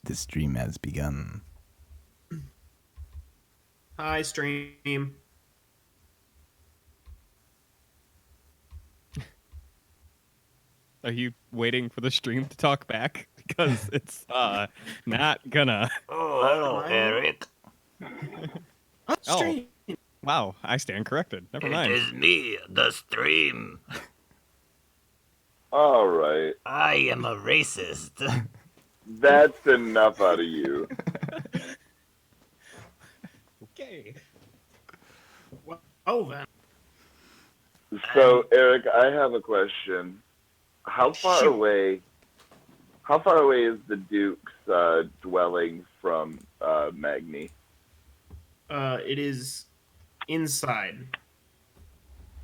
The stream has begun. Hi, stream. Are you waiting for the stream to talk back? Because it's not gonna. Oh, hello, Eric. Stream. Wow, I stand corrected. Never mind. It is me, the stream. All right. I am a racist. That's enough out of you. Okay. Oh, then. So, Eric, I have a question. How far Shoot. away is the Duke's dwelling from Magni? It is inside.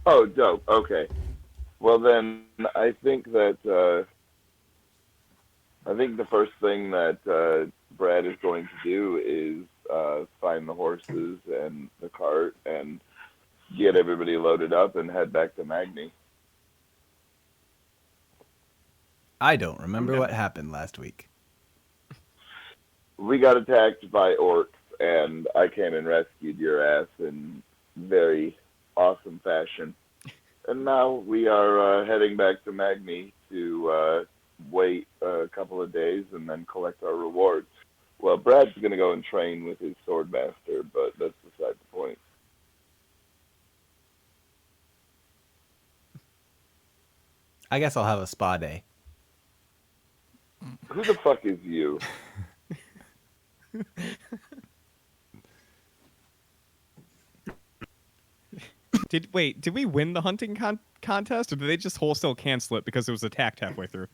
Oh, dope. Okay. Well, then I think that the first thing that Brad is going to do is find the horses and the cart and get everybody loaded up and head back to Magni. I don't remember what happened last week. We got attacked by orcs, and I came and rescued your ass in very awesome fashion. And now we are heading back to Magni to wait a couple of days and then collect our rewards. Well, Brad's going to go and train with his swordmaster, but that's beside the point. I guess I'll have a spa day. Who the fuck is you? Did we win the hunting contest, or did they just wholesale cancel it because it was attacked halfway through?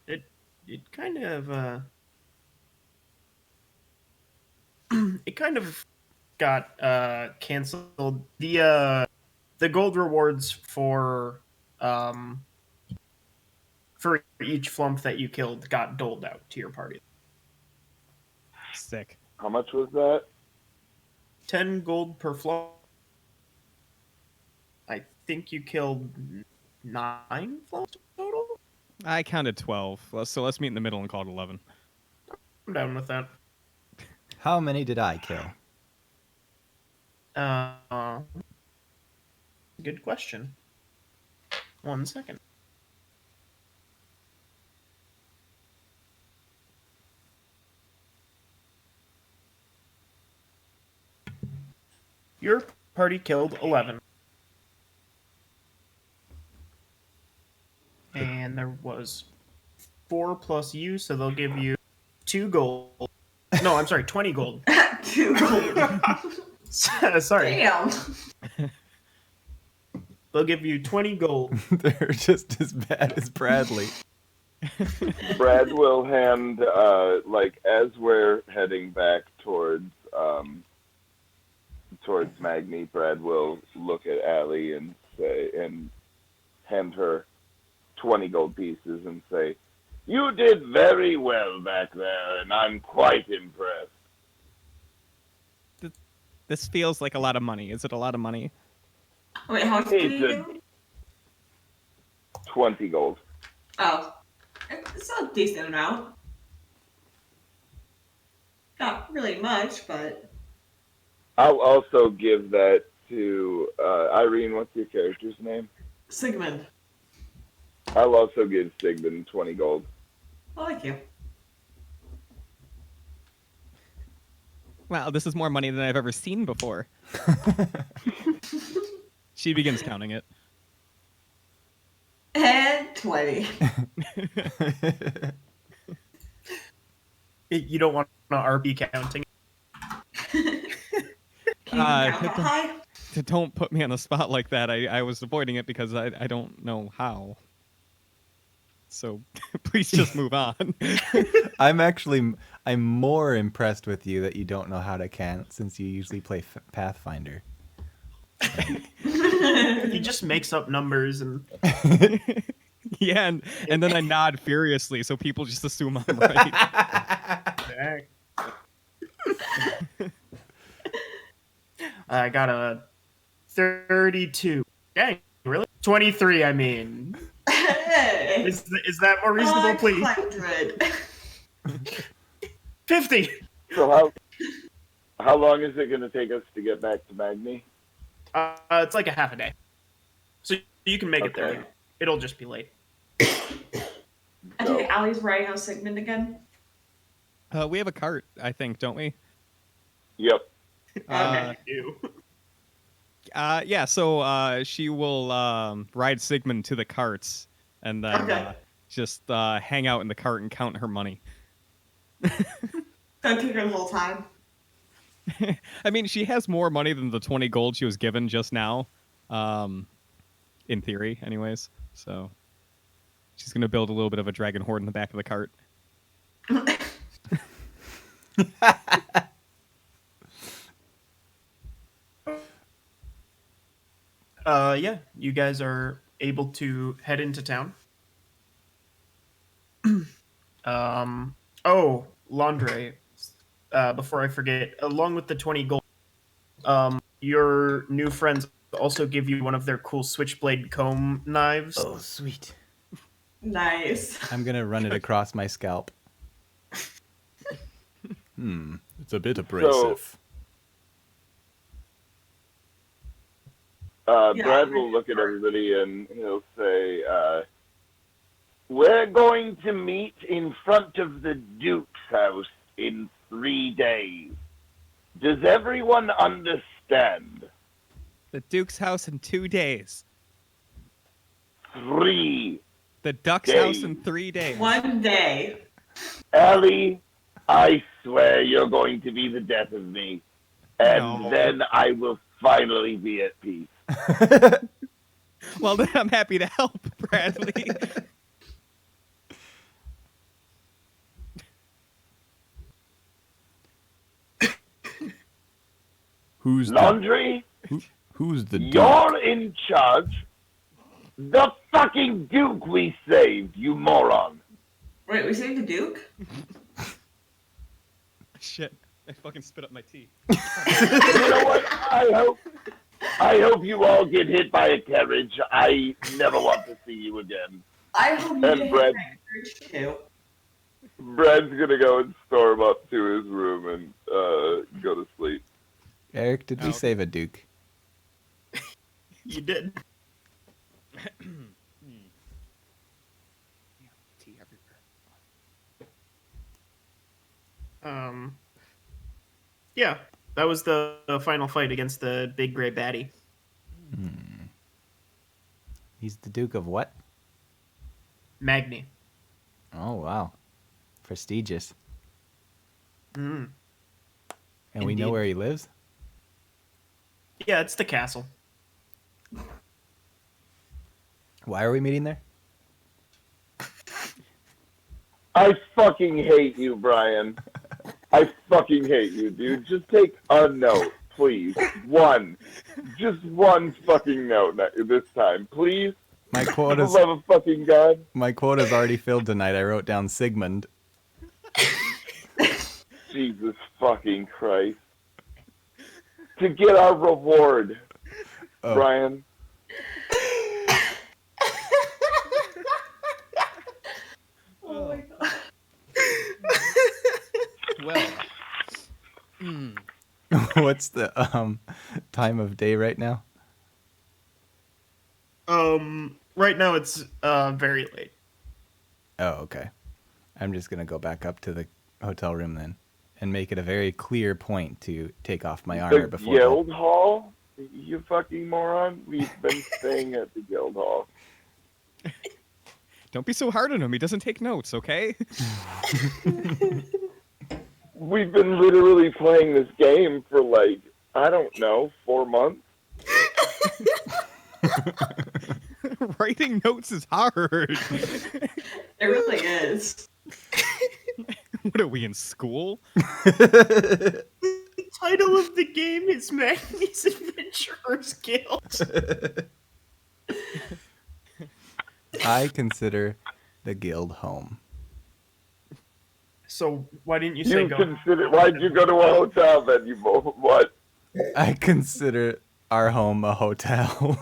It kind of it kind of got canceled. The gold rewards for each flump that you killed got doled out to your party. Sick. How much was that? 10 gold per flump. I think you killed 9 flumps total? I counted 12, so let's meet in the middle and call it 11. I'm down with that. How many did I kill? Good question. 1 second. Your party killed 11. And there was 4 plus you, so they'll give you 2 gold. No, I'm sorry, 20 gold. 2 gold. Sorry. Damn. They'll give you 20 gold. They're just as bad as Bradley. Brad will hand, as we're heading back towards Magni, Brad will look at Allie and hand her 20 gold pieces and say, "You did very well back there, and I'm quite impressed." This feels like a lot of money. Is it a lot of money? Wait, how much did you It's do? 20 gold. Oh. It's a decent amount. Not really much, but... I'll also give that to Irene. What's your character's name? Sigmund. I'll also give Sigmund 20 gold. I like you. Wow, this is more money than I've ever seen before. She begins counting it. And 20. You don't want to RP counting. Can you count that high? Don't put me on the spot like that. I was avoiding it because I don't know how. So please just move on. I'm more impressed with you that you don't know how to count since you usually play Pathfinder. He just makes up numbers and... Yeah, and then I nod furiously so people just assume I'm right. I got a 32. Dang, really? 23, I mean. Okay. Is that more reasonable, please? 100. 50. So how long is it going to take us to get back to Magni? It's like a half a day. So you can make it Okay. there. It'll just be late. I think Allie's riding on Sigmund again. We have a cart, I think, don't we? Yep. Uh, Ew. yeah, so she will ride Sigmund to the carts and then Okay. just hang out in the cart and count her money. Gonna take her the whole time. I mean, she has more money than the 20 gold she was given just now, in theory, anyways. So she's going to build a little bit of a dragon horde in the back of the cart. Yeah, you guys are able to head into town. Oh, Landre, before I forget, along with the 20 gold, your new friends also give you one of their cool switchblade comb knives. Oh, sweet. Nice. I'm gonna run it across my scalp. It's a bit abrasive. Yeah, Brad will look at everybody and he'll say, we're going to meet in front of the Duke's house in 3 days. Does everyone understand? The Duke's house in 2 days. 3 The Duck's Days. house in 3 days. 1 day. Ellie, I swear you're going to be the death of me. And No. then I will finally be at peace. Well, then I'm happy to help, Bradley. Who's Laundry, who's the Duke? you're in charge. The fucking Duke we saved, you moron. Wait, we saved the Duke? Shit. I fucking spit up my tea. You know what? I hope you all get hit by a carriage. I never want to see you again. I hope you And get Brad- hit too. Brad's gonna go and storm up to his room and go to sleep. Eric, did we Oh. save a Duke? You did. Tea everywhere. Yeah, that was the final fight against the big gray baddie. He's the Duke of what? Magni. Oh, wow. Prestigious. Mm. And we know Indeed. where he lives? Yeah, it's the castle. Why are we meeting there? I fucking hate you, Brian. I fucking hate you, dude. Just take a note, please. One. Just one fucking note this time, please. My For the quota's love of fucking God. my quota's already filled tonight. I wrote down Sigmund. Jesus fucking Christ. To get our reward, Oh. Brian. Oh my god. Well. What's the time of day right now? Right now it's very late. Oh, okay. I'm just gonna go back up to the hotel room then, and make it a very clear point to take off my armor The before bed. Guild Hall? You fucking moron. We've been staying at the Guild Hall. Don't be so hard on him. He doesn't take notes, okay? We've been literally playing this game for like, I don't know, 4 months. Writing notes is hard. It really is. What are we in school? The title of the game is Magnes Adventurers Guild. I consider the guild home. So why didn't you say You go? consider, why'd you go to a hotel then, you what? I consider our home a hotel.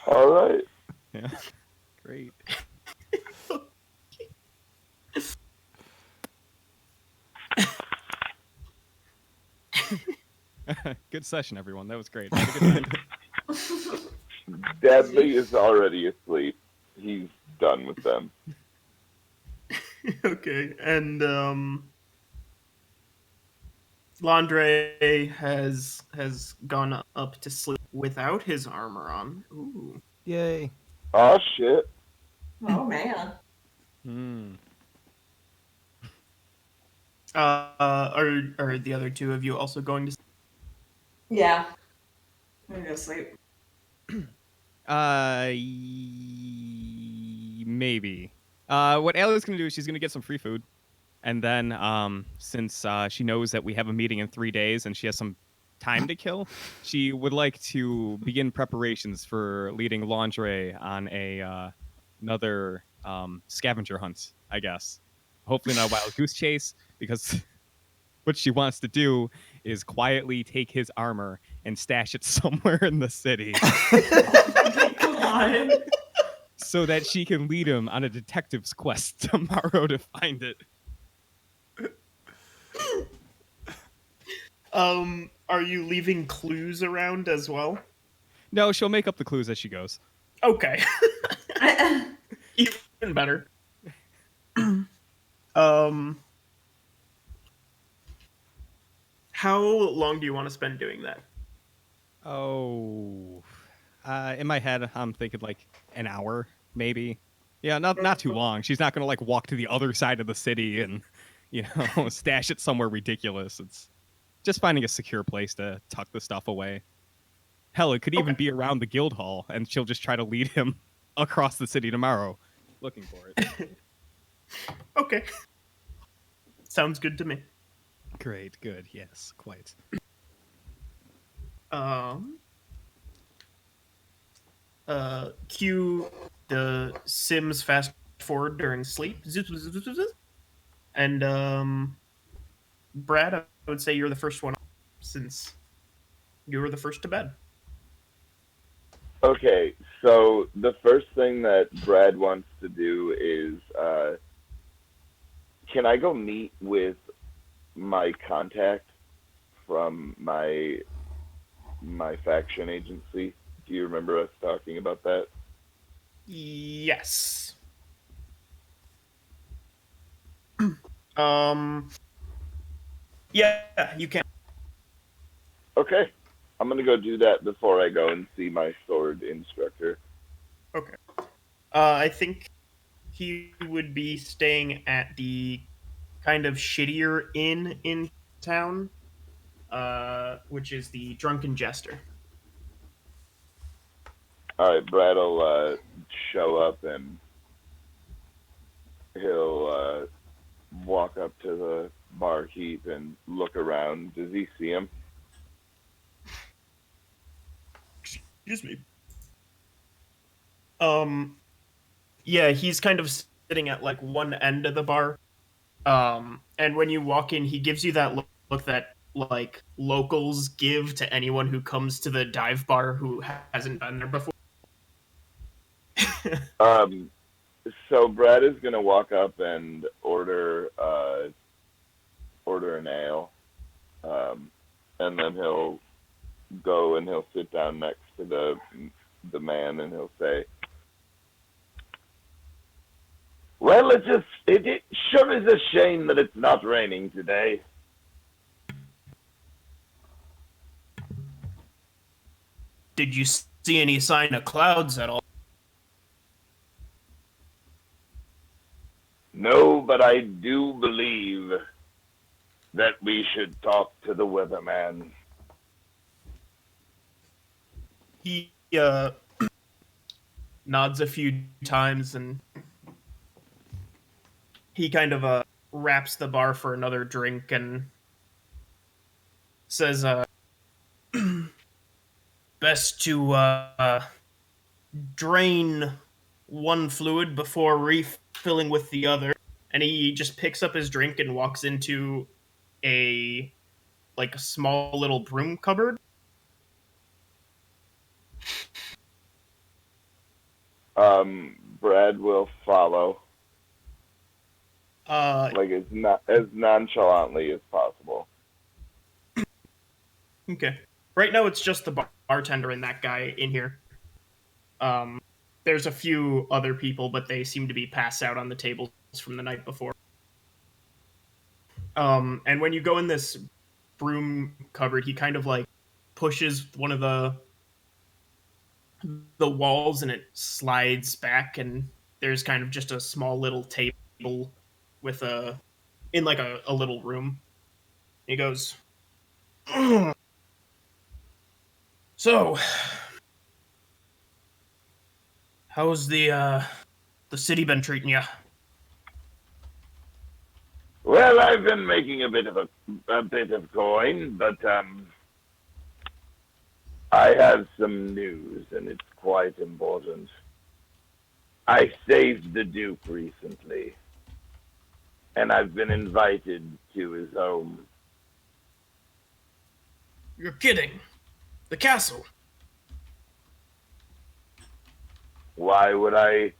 All right. Yeah. Great. Good session, everyone. That was great. Have a good night. Deadly is already asleep. He's done with them. Okay, and Landre has gone up to sleep without his armor on. Ooh. Yay. Oh shit. Oh man. Hmm. Are the other two of you also going to sleep? Yeah. I'm gonna go sleep. Maybe. What Allie's gonna do is she's gonna get some free food, and then since she knows that we have a meeting in 3 days and she has some time to kill, she would like to begin preparations for leading Lingerie on another scavenger hunt. I guess. Hopefully not a wild goose chase, because what she wants to do is quietly take his armor and stash it somewhere in the city, God. so that she can lead him on a detective's quest tomorrow to find it. Are you leaving clues around as well? No, she'll make up the clues as she goes. Okay, even better. um, how long do you want to spend doing that? Oh, in my head, I'm thinking like an hour, maybe. Yeah, not too long. She's not gonna like walk to the other side of the city and, stash it somewhere ridiculous. It's just finding a secure place to tuck the stuff away. Hell, it could even Okay. be around the guild hall, and she'll just try to lead him across the city tomorrow, looking for it. Okay, sounds good to me. Great, good, yes, quite. Um, cue the Sims fast forward during sleep. Zoop, zoop, zoop, zoop, zoop. And Brad, I would say you're the first one since you were the first to bed. Okay, so the first thing that Brad wants to do is, can I go meet with my contact from my faction agency? Do you remember us talking about that? Yes. um. Yeah, you can. Okay, I'm gonna go do that before I go and see my sword instructor. Okay. I think he would be staying at the kind of shittier inn in town, which is the Drunken Jester. All right, Brad will show up and he'll walk up to the barkeep and look around. Does he see him? Excuse me. Yeah, he's kind of sitting at like one end of the bar. And when you walk in, he gives you that look that like locals give to anyone who comes to the dive bar who hasn't been there before. Um, so Brad is gonna walk up and order an ale, and then he'll go and he'll sit down next to the man and he'll say, "Well, it sure is a shame that it's not raining today." Did you see any sign of clouds at all? No, but I do believe that we should talk to the weatherman. He nods a few times and he kind of wraps the bar for another drink and says, best to drain one fluid before refilling with the other. And he just picks up his drink and walks into a small little broom cupboard. Brad will follow, Uh, like as nonchalantly as possible. okay. Right now, it's just the bartender and that guy in here. Um, there's a few other people, but they seem to be passed out on the tables from the night before. And when you go in this broom cupboard, he kind of like pushes one of the walls, and it slides back, and there's kind of just a small little table with in like a little room. He goes, so, how's the city been treating you? Well, I've been making a bit of coin, but I have some news, and it's quite important. I saved the Duke recently, and I've been invited to his home. You're kidding. The castle. Why would I?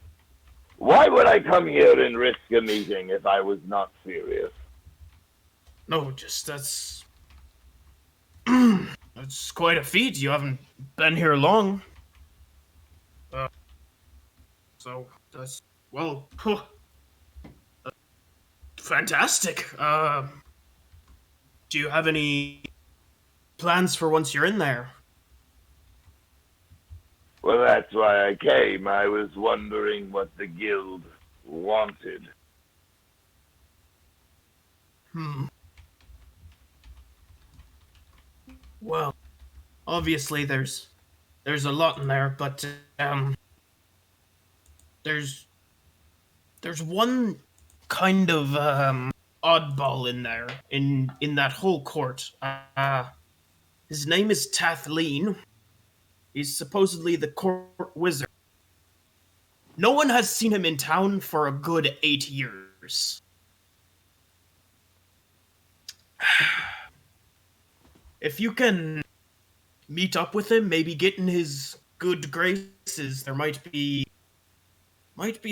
Why would I come here and risk a meeting if I was not serious? No, just that's that's quite a feat. You haven't been here long. So that's well, fantastic. Do you have any plans for once you're in there? Well, that's why I came. I was wondering what the guild wanted. Hmm. Well, obviously there's a lot in there, but there's there's one kind of oddball in there in that whole court. His name is Tathleen. He's supposedly the court wizard. No one has seen him in town for a good 8 years. If you can meet up with him, maybe get in his good graces, there might be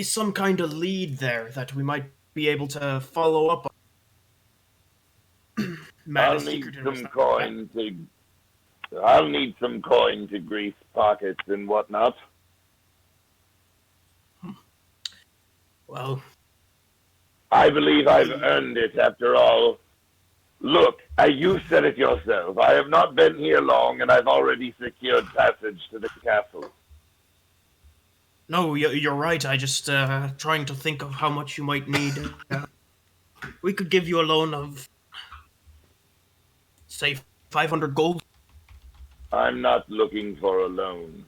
some kind of lead there that we might be able to follow up on. I'll Madness need Secreton was some not coin to. I'll need some coin to grease pockets and whatnot. well. I believe I've earned it after all. Look, you said it yourself. I have not been here long, and I've already secured passage to the castle. No, you're right. I just trying to think of how much you might need. We could give you a loan of, say, 500 gold. I'm not looking for a loan.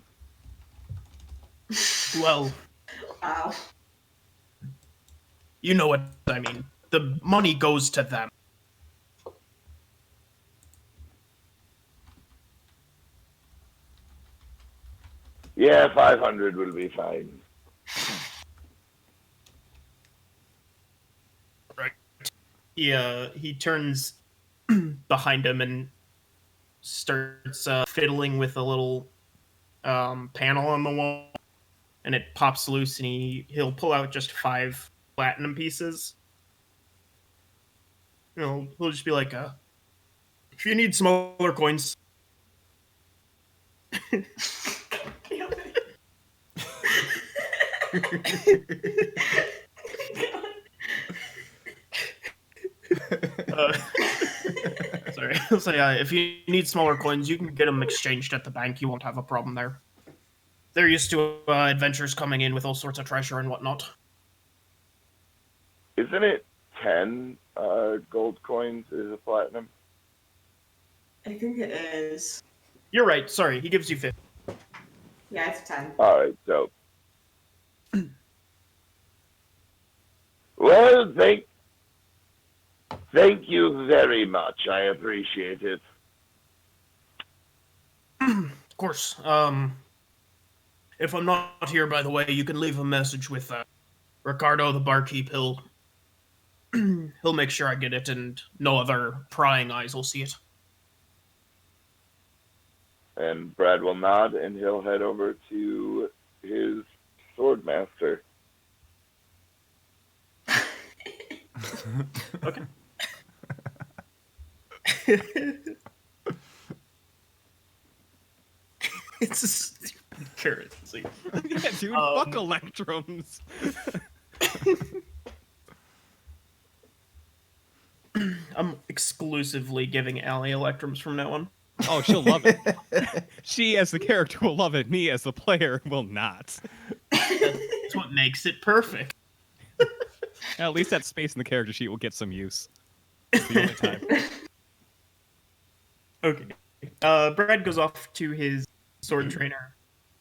Well, Wow. you know what I mean. The money goes to them. Yeah, 500 will be fine. Right. He turns behind him and starts fiddling with a little panel on the wall, and it pops loose, and he'll pull out just 5 platinum pieces. He'll just be like, if you need smaller coins. Sorry. So if you need smaller coins, you can get them exchanged at the bank. You won't have a problem there. They're used to adventurers coming in with all sorts of treasure and whatnot. Isn't it 10 gold coins is a platinum? I think it is. You're right. Sorry, he gives you 50. Yeah, it's 10. All right, so. Well, thank you very much. I appreciate it. Of course. If I'm not here, by the way, you can leave a message with Ricardo, the barkeep. He'll make sure I get it, and no other prying eyes will see it. And Brad will nod, and he'll head over to his sword master. Okay. It's a stupid currency. Yeah, dude, fuck electrums. I'm exclusively giving Allie electrums from now on. Oh, she'll love it. She, as the character, will love it. Me, as the player, will not. That's what makes it perfect. At least that space in the character sheet will get some use. It's the only time. Okay. Brad goes off to his sword trainer.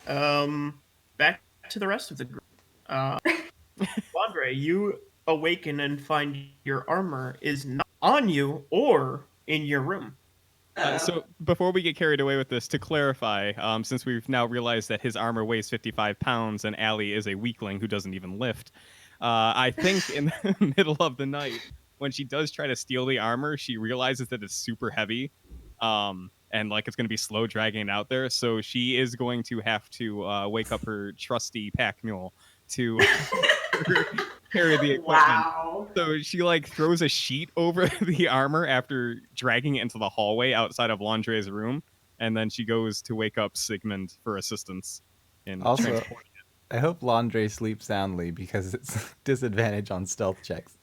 Back to the rest of the group. Landre, you awaken and find your armor is not on you or in your room. So before we get carried away with this, to clarify, since we've now realized that his armor weighs 55 pounds and Allie is a weakling who doesn't even lift, I think in the middle of the night, when she does try to steal the armor, she realizes that it's super heavy, and like it's going to be slow dragging it out there. So she is going to have to wake up her trusty pack mule to carry the equipment. Wow. So she like throws a sheet over the armor after dragging it into the hallway outside of Landre's room, and then she goes to wake up Sigmund for assistance in Also, transporting I hope Landre sleeps soundly because it's disadvantage on stealth checks.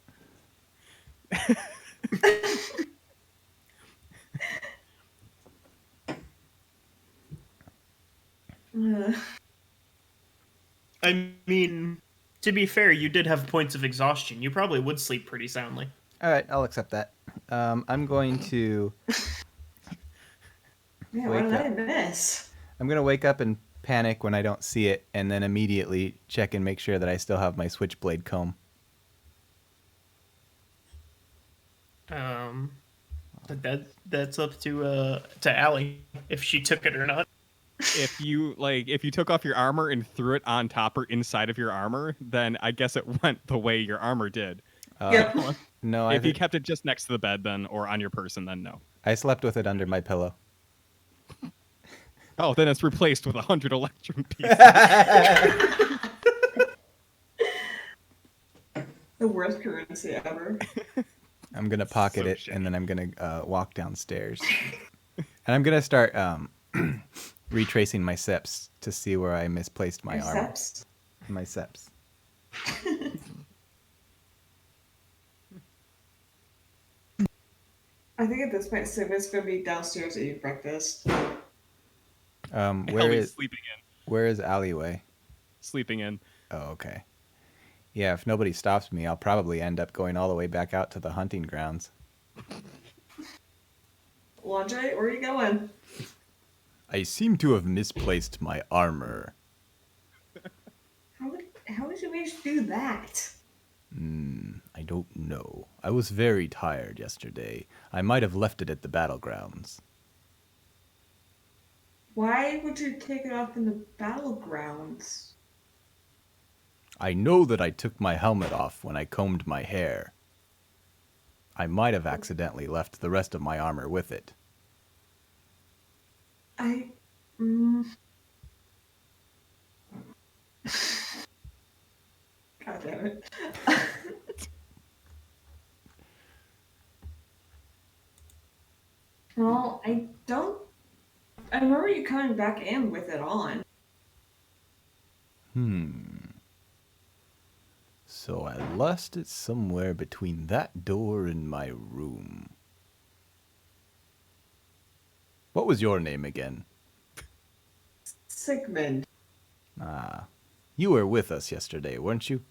I mean, to be fair, you did have points of exhaustion. You probably would sleep pretty soundly. All right, I'll accept that. I'm going to Yeah, Wake what did I up. miss? I'm gonna wake up and panic when I don't see it, and then immediately check and make sure that I still have my switchblade comb. That's up to Allie if she took it or not. if you took off your armor and threw it on top or inside of your armor, then I guess it went the way your armor did. Yep. No, If you kept it just next to the bed, then or on your person, then no. I slept with it under my pillow. Oh, then it's replaced with 100 electrum pieces. The worst currency ever. I'm gonna pocket So it, shitty. and then I'm gonna walk downstairs, and I'm gonna start retracing my steps to see where I misplaced my Your armor. steps? My steps. I think at this point, Sigmund's gonna be downstairs eating breakfast. Where Ellie's is sleeping in. where is alleyway? Sleeping in. Oh, okay. Yeah, if nobody stops me, I'll probably end up going all the way back out to the hunting grounds. Landre, where are you going? I seem to have misplaced my armor. How did you manage to do that? I don't know. I was very tired yesterday. I might have left it at the battlegrounds. Why would you take it off in the battlegrounds? I know that I took my helmet off when I combed my hair. I might have accidentally left the rest of my armor with it. I. Mm. God damn it. Well, I don't. I remember you coming back in with it on. So I lost it somewhere between that door and my room. What was your name again? Sigmund. Ah, you were with us yesterday, weren't you?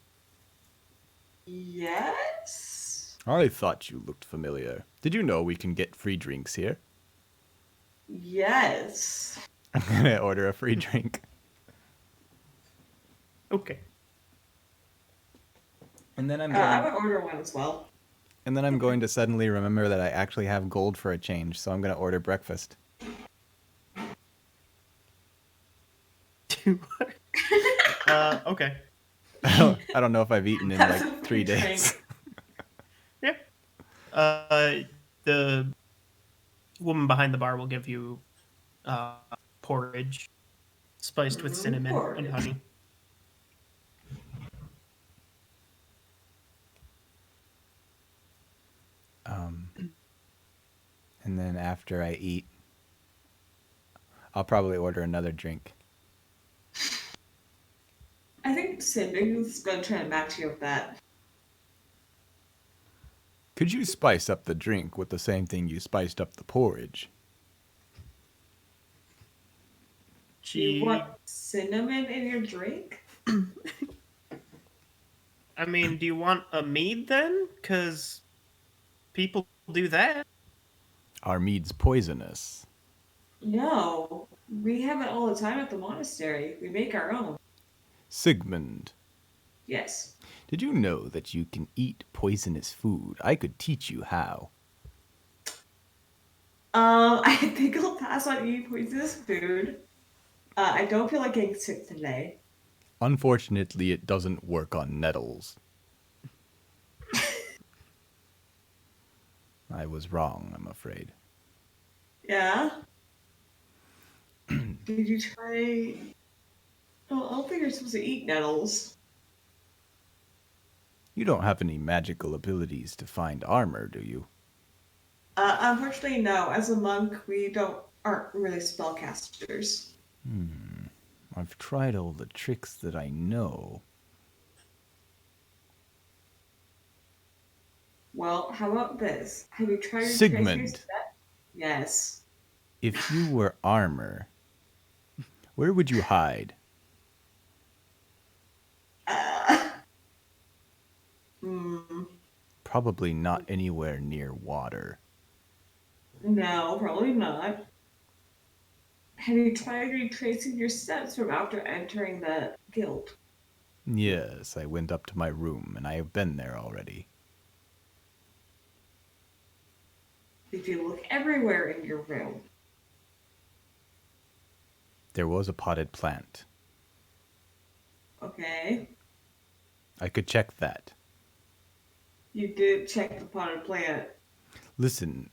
Yes? I thought you looked familiar. Did you know we can get free drinks here? Yes. I'm gonna order a free drink. Okay. And then I'm I going would order one as well. to suddenly remember that I actually have gold for a change, so I'm gonna order breakfast. Okay. I don't know if I've eaten in That's a like 3 free days. Yeah. The woman behind the bar will give you porridge spiced with cinnamon and Porridge. honey. And then after I eat, I'll probably order another drink. I think Sidney's gonna try to match you with that. Could you spice up the drink with the same thing you spiced up the porridge? Do you want cinnamon in your drink? I mean, do you want a mead then? Because people do that. Our mead's poisonous. No. We have it all the time at the monastery. We make our own. Sigmund, Yes. did you know that you can eat poisonous food? I could teach you how. I think I'll pass on eating poisonous food. I don't feel like getting sick today. Unfortunately, it doesn't work on nettles. I was wrong, I'm afraid. Yeah? Did you try... Oh, I don't think you're supposed to eat nettles. You don't have any magical abilities to find armor, do you? Unfortunately, no. As a monk, we aren't really spellcasters. I've tried all the tricks that I know. Well, how about this? Have you tried Sigmund. tracing your step? Yes. If you were armor, where would you hide? Hmm. Probably not anywhere near water. No, probably not. Have you tried retracing your steps from after entering the guild? Yes, I went up to my room, and I have been there already. Did you look everywhere in your room? There was a potted plant. Okay. I could check that. You did check the potted plant. Listen,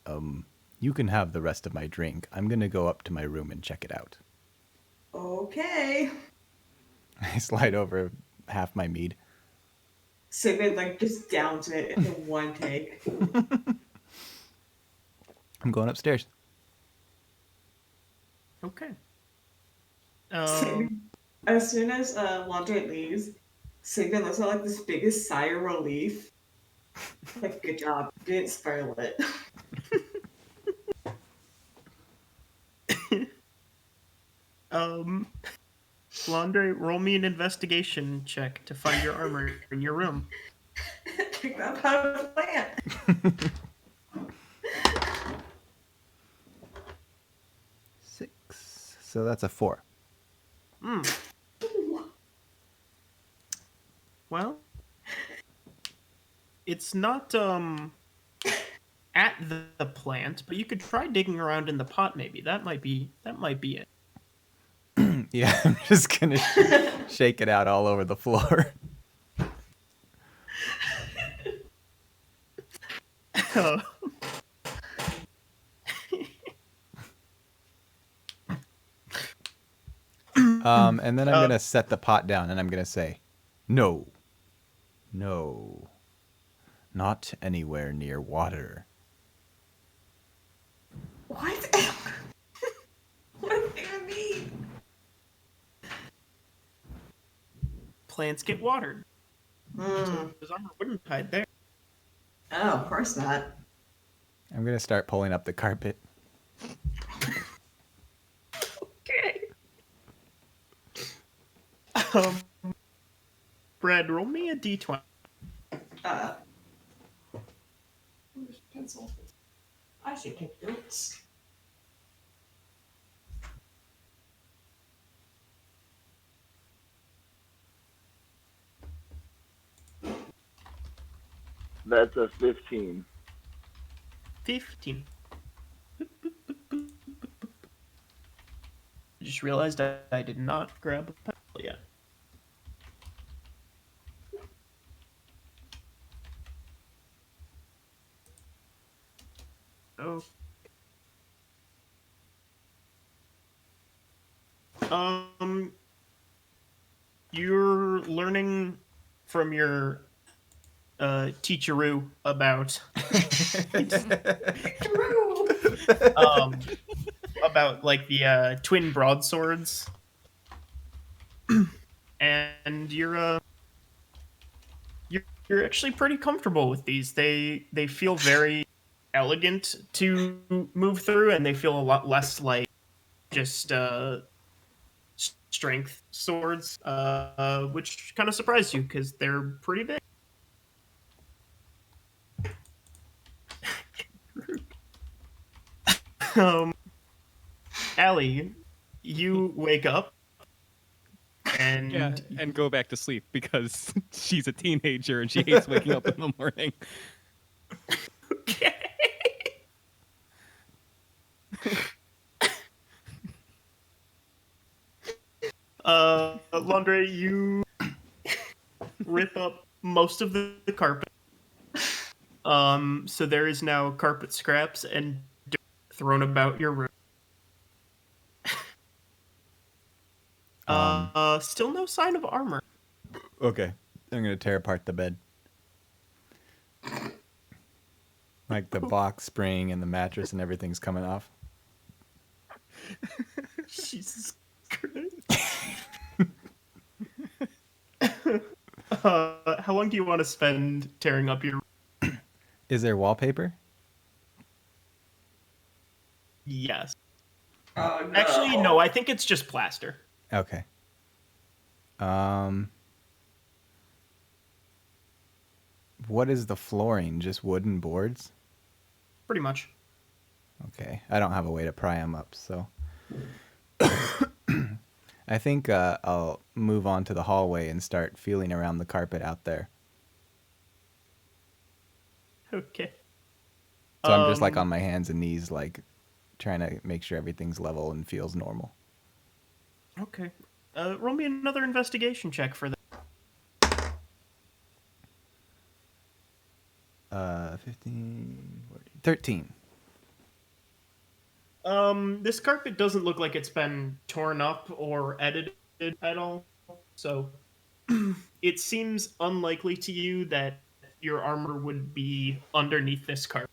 you can have the rest of my drink. I'm gonna go up to my room and check it out. Okay. I slide over half my mead. Sigmund just downs it in one take. I'm going upstairs. Okay. Sigmund, as soon as Laundry leaves, Sigmund looks at this biggest sigh of relief. Good job. You didn't spoil it. Laundry, roll me an investigation check to find your armor in your room. Check that potted plant. 6. So that's a 4. Well, it's not at the plant, but you could try digging around in the pot. Maybe that might be it. Yeah, I'm just gonna shake it out all over the floor. And then I'm gonna set the pot down, and I'm gonna say, no, not anywhere near water. What? What do you mean? Plants get watered. So his armor wouldn't hide there. Oh, of course not. I'm gonna start pulling up the carpet. Okay. Brad, roll me a d20. Where's the pencil? I should take notes. That's a 15. 15. I just realized I did not grab a pencil yet. Oh. You're learning from your Teacheroo about True. um about like the twin broadswords, and you're actually pretty comfortable with these. They feel very elegant to move through, and they feel a lot less like just strength swords, which kind of surprised you because they're pretty big. Um, Allie, you wake up and Yeah, and go back to sleep because she's a teenager and she hates waking up in the morning. okay. Laundry, you rip up most of the carpet. So there is now carpet scraps and dirt thrown about your room. Still no sign of armor. Okay. I'm gonna tear apart the bed. Like the box spring and the mattress and everything's coming off. Jesus Christ. How long do you want to spend tearing up your? Is there wallpaper? Yes. Oh no. Actually, no. I think it's just plaster. Okay. What is the flooring? Just wooden boards? Pretty much. Okay. I don't have a way to pry them up, so. I think I'll move on to the hallway and start feeling around the carpet out there. Okay. So I'm just like on my hands and knees, like trying to make sure everything's level and feels normal. Okay. Roll me another investigation check for that. 15, 13. This carpet doesn't look like it's been torn up or edited at all, so it seems unlikely to you that your armor would be underneath this carpet.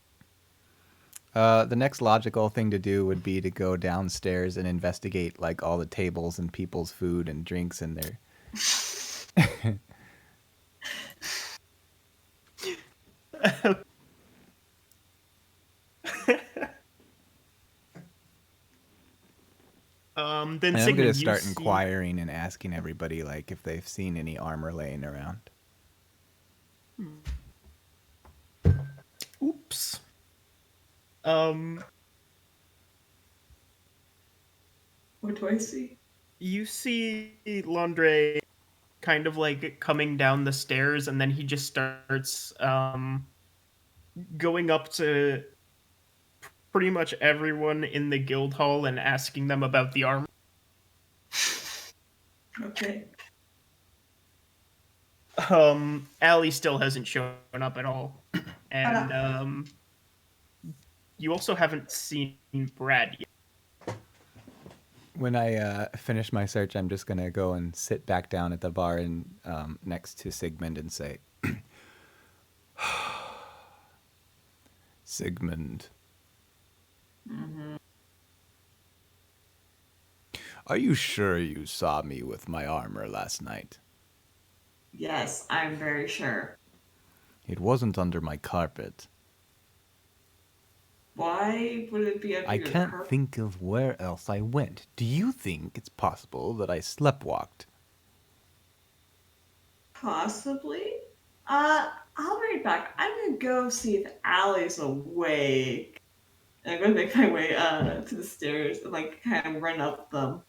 The next logical thing to do would be to go downstairs and investigate like all the tables and people's food and drinks in there. Then And I'm Sigmund, gonna you start see- inquiring and asking everybody like if they've seen any armor laying around. Oops. What do I see? You see Landre kind of like coming down the stairs, and then he just starts going up to pretty much everyone in the guild hall and asking them about the armor. Okay. Allie still hasn't shown up at all, and you also haven't seen Brad yet. When I finish my search, I'm just gonna go and sit back down at the bar and next to Sigmund and say, Sigmund. Are you sure you saw me with my armor last night? Yes, I'm very sure. It wasn't under my carpet. Why would it be under I your can't carpet? think of where else I went. Do you think it's possible that I sleptwalked? Possibly. I'll be right back. I'm gonna go see if Allie's awake. And I'm gonna make my way to the stairs and like kind of run up them.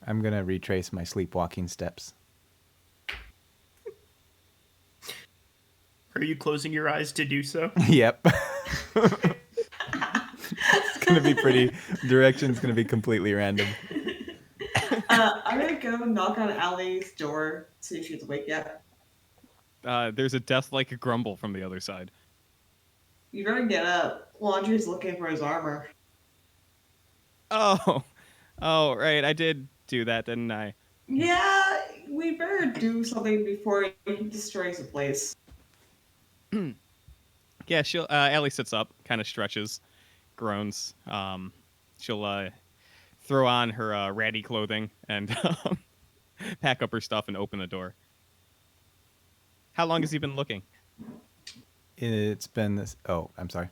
I'm gonna retrace my sleepwalking steps. Are you closing your eyes to do so? Yep. It's gonna be pretty. Direction's gonna be completely random. I'm gonna go knock on Allie's door, see if she's awake yet. There's a death-like grumble from the other side. You better get up. Laundry's looking for his armor. Oh, right. I did do that, didn't I? Yeah, we better do something before he destroys the place. Yeah, she'll. Allie sits up, kind of stretches, groans. She'll throw on her ratty clothing and pack up her stuff and open the door. How long has he been looking? It's been this. Oh, I'm sorry.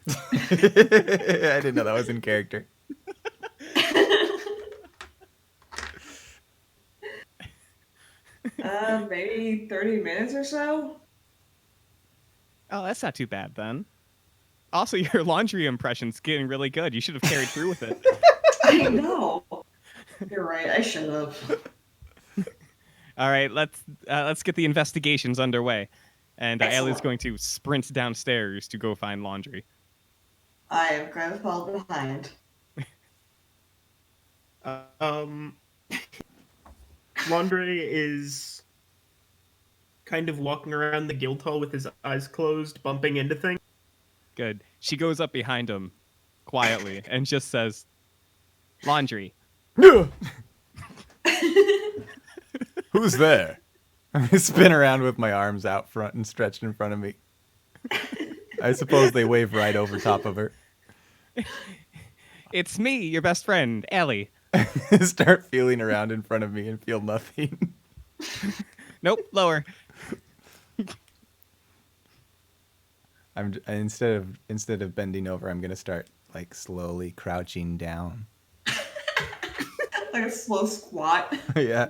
I didn't know that was in character. Maybe 30 minutes or so. Oh, that's not too bad then. Also, your laundry impression's getting really good. You should have carried through with it. I know. You're right. I should have. All right, let's get the investigations underway. And Allie's Excellent. going to sprint downstairs to go find laundry. I am going to fall behind. Laundry is kind of walking around the guild hall with his eyes closed, bumping into things. Good. She goes up behind him quietly and just says, "Laundry." Who's there? I spin around with my arms out front and stretched in front of me. I suppose they wave right over top of her. It's me, your best friend, Allie. Start feeling around in front of me and feel nothing. Nope, lower. Instead of bending over, I'm gonna start like slowly crouching down. Like a slow squat. Yeah.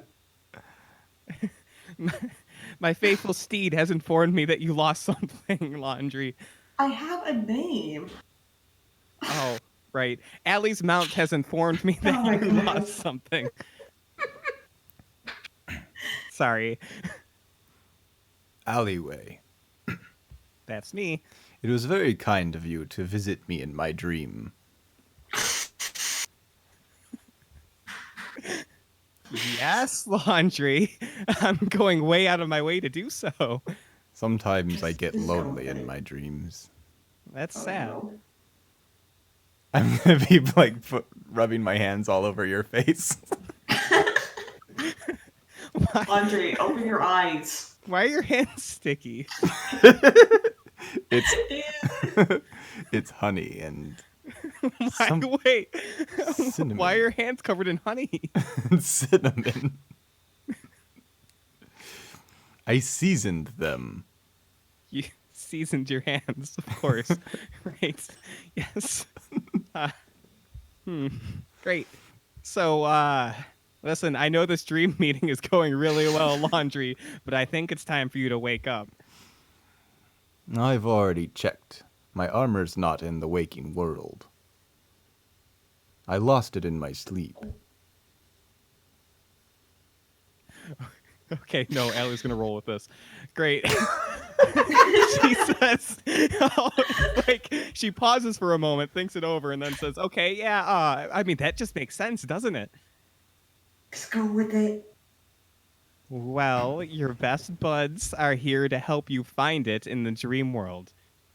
My faithful steed has informed me that you lost something, Laundry. I have a name. Oh, right. Allie's mount has informed me that Oh my you goodness. lost something. Sorry. Alleyway. That's me. It was very kind of you to visit me in my dream. Yes, Laundry. I'm going way out of my way to do so. Sometimes I get This is lonely okay. in my dreams. That's Oh, sad. no. I'm gonna be like rubbing my hands all over your face. Audrey, open your eyes. Why are your hands sticky? It's it's honey and Why, wait. cinnamon. Why are your hands covered in honey? cinnamon. I seasoned them. You seasoned your hands, of course. Right. Yes. Great. So, listen, I know this dream meeting is going really well, Laundry, but I think it's time for you to wake up. I've already checked. My armor's not in the waking world. I lost it in my sleep. Okay, no, Allie's gonna roll with this. Great. She says, like, she pauses for a moment, thinks it over, and then says, okay, yeah, I mean, that just makes sense, doesn't it? Just go with it. Well, your best buds are here to help you find it in the dream world.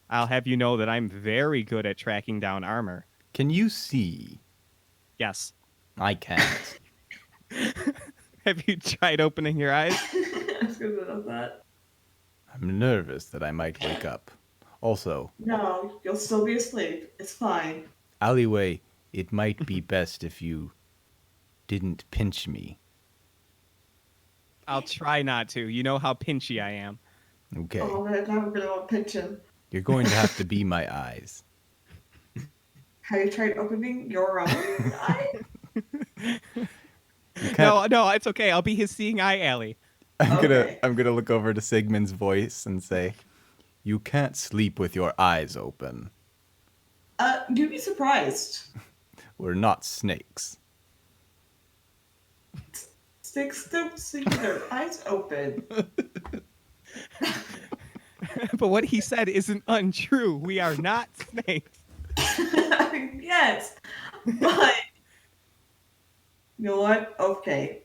I'll have you know that I'm very good at tracking down armor. Can you see? Yes. I can't. Have you tried opening your eyes? I was gonna know that. I'm nervous that I might wake up. Also, No, you'll still be asleep. It's fine. Alleyway, it might be best if you didn't pinch me. I'll try not to. You know how pinchy I am. Okay. Oh man, now I'm gonna want to pinch him. You're going to have to be my eyes. Have you tried opening your own eye? You can't, No, it's okay. I'll be his seeing eye, Allie. Okay. I'm gonna look over to Sigmund's voice and say, "You can't sleep with your eyes open. You'd be surprised. We're not snakes." Snakes don't sleep with their eyes open. But what he said isn't untrue. We are not snakes. Yes, but you know what? Okay.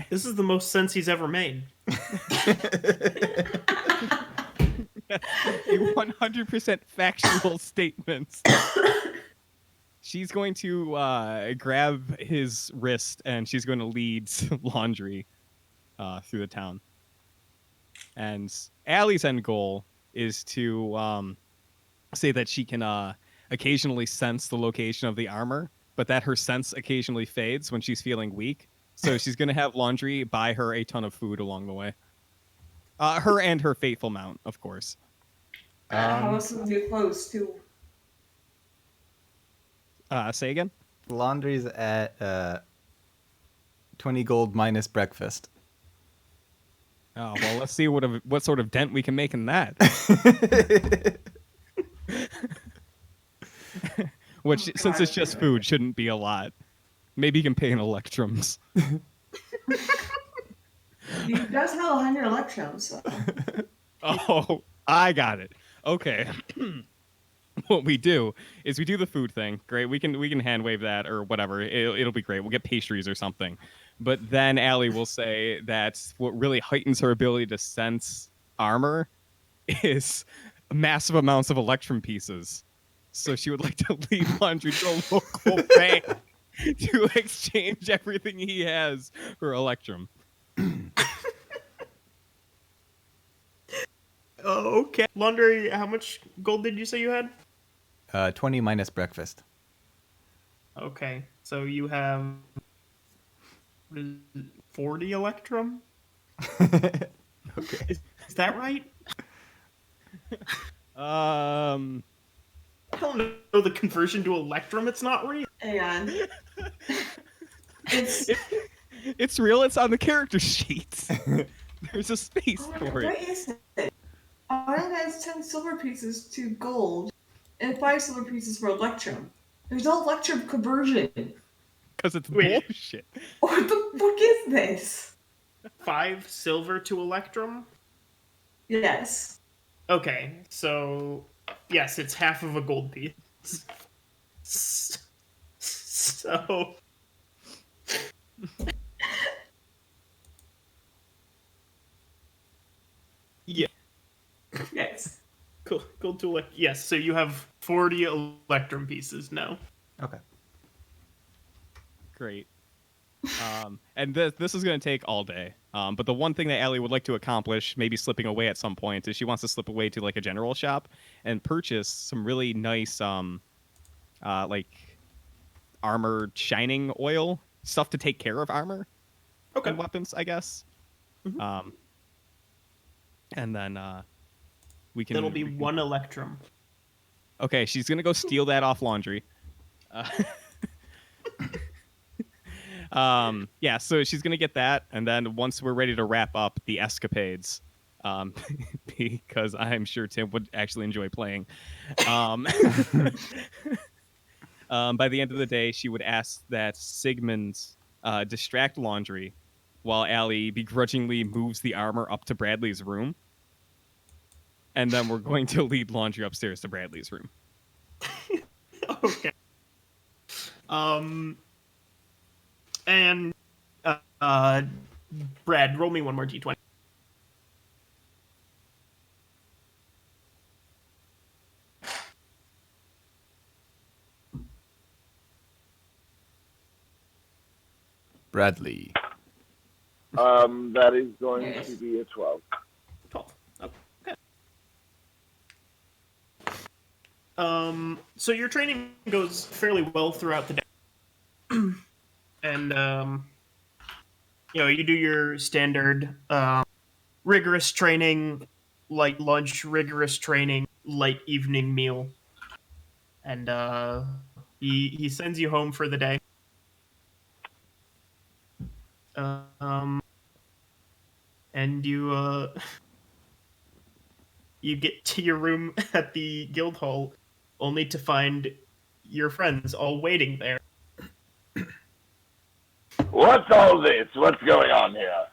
This is the most sense he's ever made. A 100% factual statements. she's going to grab his wrist and she's going to lead Laundry through the town. And Allie's end goal is to say that she can occasionally sense the location of the armor, but that her sense occasionally fades when she's feeling weak. So she's going to have Laundry buy her a ton of food along the way. Her and her faithful mount, of course. How else would you close too? Say again? Laundry's at 20 gold minus breakfast. Oh, well, let's see what sort of dent we can make in that. Which, since it's just food, shouldn't be a lot. Maybe you can pay in electrums. He does have 100 electrons, so. Oh, I got it. Okay. What we do is we do the food thing. Great. We can hand wave that or whatever. It'll be great. We'll get pastries or something. But then Allie will say that what really heightens her ability to sense armor is massive amounts of electrum pieces. So she would like to lead Laundry to a local bank to exchange everything he has for electrum. Oh, okay. Laundry, how much gold did you say you had? 20 minus breakfast. Okay, so you have 40 electrum? Okay. Is that right? I don't know the conversion to electrum. It's not real. Hang on. It's. It's real. It's on the character sheets. There's a space for What it. is it? Iron has 10 silver pieces to gold and 5 silver pieces for electrum. There's no electrum conversion. Because it's Wait. bullshit. What the fuck is this? 5 silver to electrum? Yes. Okay, so yes, it's half of a gold piece. So yeah, Yes. cool. Gold to yes. So you have 40 electrum pieces now. Okay. Great. And this is going to take all day. But the one thing that Allie would like to accomplish, maybe slipping away at some point, is she wants to slip away to like a general shop and purchase some really nice, like armor shining oil stuff to take care of armor Okay. and weapons, I guess. Mhm. And then we can. That'll be we can- 1 electrum. Okay, she's gonna go steal that off Laundry. Yeah, so she's gonna get that, and then once we're ready to wrap up the escapades, because I'm sure Tim would actually enjoy playing. By the end of the day, she would ask that Sigmund distract Laundry, while Allie begrudgingly moves the armor up to Bradley's room, and then we're going to lead Laundry upstairs to Bradley's room. Okay. And Brad, roll me one more d20. Bradley. That is going Yes. to be a 12. 12. Okay. So your training goes fairly well throughout the day. And you do your standard rigorous training, light lunch, rigorous training, light evening meal. And he sends you home for the day. And you you get to your room at the guild hall, only to find your friends all waiting there. What's all this? What's going on here?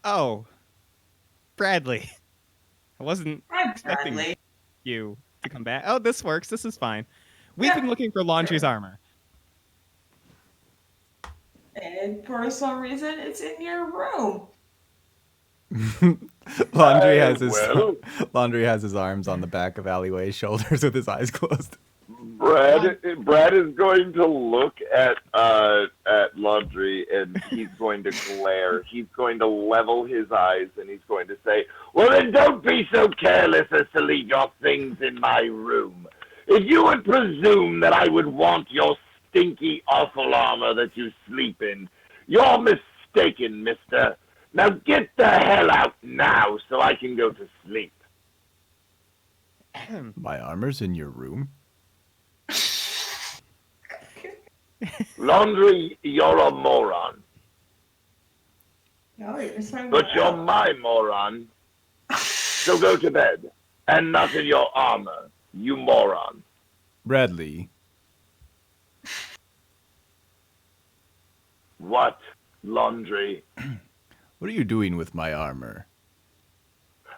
Oh, Bradley. I wasn't Hi, expecting Bradley. you to come back. Oh, this works. This is fine. We've Yeah. been looking for Laundry's armor. And for some reason, it's in your room. Laundry I has his will. Laundry has his arms on the back of Alleyway's shoulders with his eyes closed. Brad is going to look at Laundry and he's going to glare. He's going to level his eyes and he's going to say, "Well, then don't be so careless as to leave your things in my room. If you would presume that I would want your stinky, awful armor that you sleep in, you're mistaken, mister. Now get the hell out now so I can go to sleep." My armor's in your room? Laundry, you're a moron. No, you're just talking But about you're Al. my moron. So go to bed. And not in your armor, you moron. Bradley, What, Laundry? what are you doing with my armor?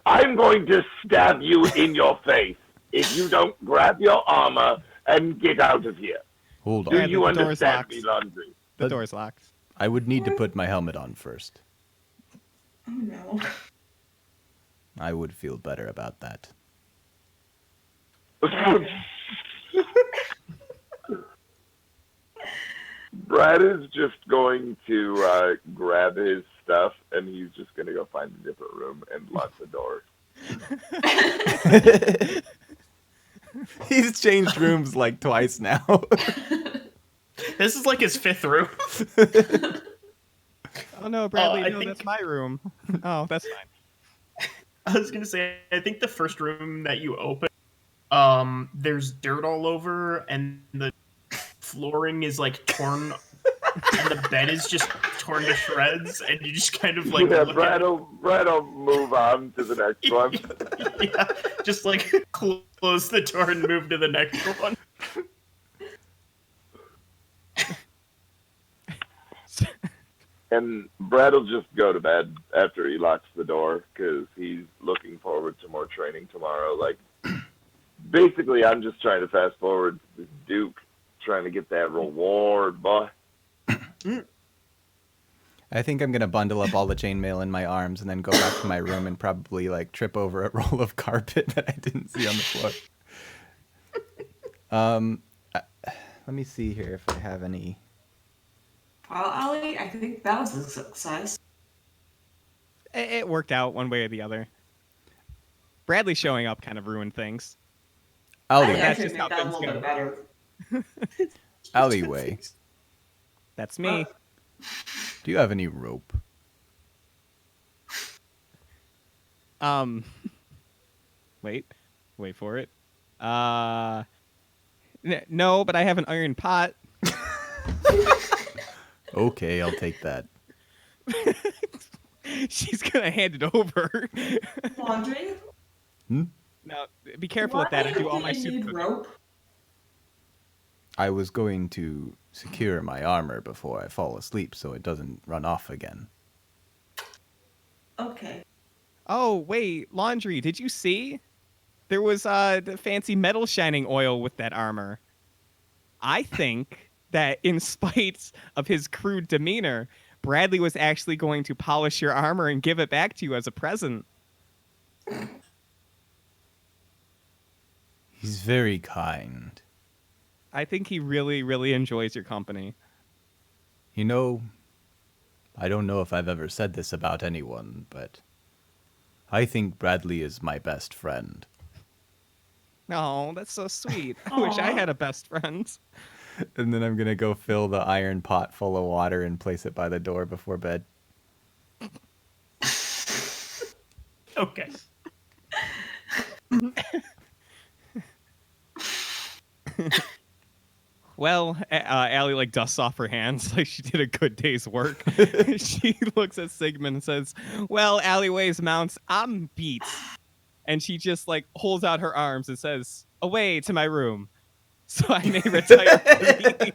I'm going to stab you in your face if you don't grab your armor and get out of here. Hold Do on. you the door's understand locked. me, Laundry? The door's locked. I would need to put my helmet on first. Oh no. I would feel better about that. Brad is just going to grab his stuff and he's just going to go find a different room and lock the door. He's changed rooms like twice now. This is like his fifth room. Oh no, Bradley, I no, think- that's my room. Oh, that's fine. I was gonna say, I think the first room that you open, there's dirt all over, and the flooring is like torn, and the bed is just torn to shreds, and you just kind of like Yeah, look Brad at will move on to the next one. it. Yeah, just like close the door and move to the next one. And Brad will just go to bed after he locks the door because he's looking forward to more training tomorrow. Like, basically, I'm just trying to fast forward to this Duke, trying to get that reward, boy. I think I'm gonna bundle up all the chainmail in my arms and then go back to my room and probably like trip over a roll of carpet that I didn't see on the floor. Let me see here if I have any. Well, Allie, I think that was a success. It worked out one way or the other. Bradley showing up kind of ruined things. I Alleyway. that's actually just make how that a things little go. bit better. Alleyway. That's me. Do you have any rope? Wait for it. No, but I have an iron pot. Okay, I'll take that. She's gonna hand it over. Laundry? Now, be careful with that. I do all my you need soup. rope? I was going to secure my armor before I fall asleep so it doesn't run off again. Okay. Oh wait, Laundry. Did you see? There was the fancy metal shining oil with that armor. I think that in spite of his crude demeanor, Bradley was actually going to polish your armor and give it back to you as a present. He's very kind. I think he really, really enjoys your company. You know, I don't know if I've ever said this about anyone, but I think Bradley is my best friend. Oh, that's so sweet. I wish I Aw. had a best friend. And then I'm going to go fill the iron pot full of water and place it by the door before bed. Okay. Well, Allie like dusts off her hands like she did a good day's work. She looks at Sigmund and says, "Well, Alleyways mounts, I'm beat." And she just like holds out her arms and says, "Away to my room, so I may retire." For the evening."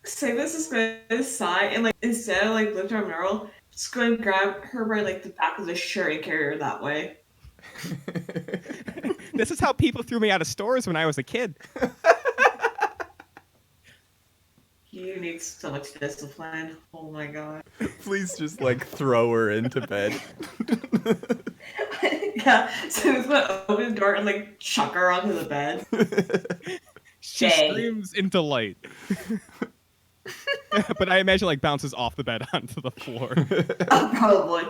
Sigmus is going to sigh and like instead of like lift her Merle, just go and grab her by like the back of the shirt and carry her that way. This is how people threw me out of stores when I was a kid. You need so much discipline. Oh my god. Please just like throw her into bed. Yeah, so he's gonna open the door and like chuck her onto the bed. She Day. screams in delight. But I imagine like bounces off the bed onto the floor. Probably.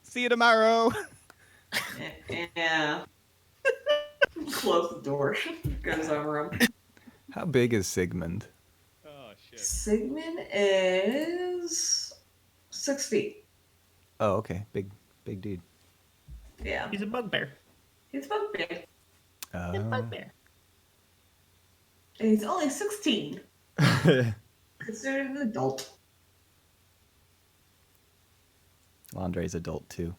See you tomorrow. Yeah. Close the door. Go to his own room. How big is Sigmund? Oh shit. Sigmund is 6 feet. Oh, okay. Big dude. Yeah. He's a bugbear. He's about big. A bugbear. And he's only 16. Considered an adult. Landre's adult too.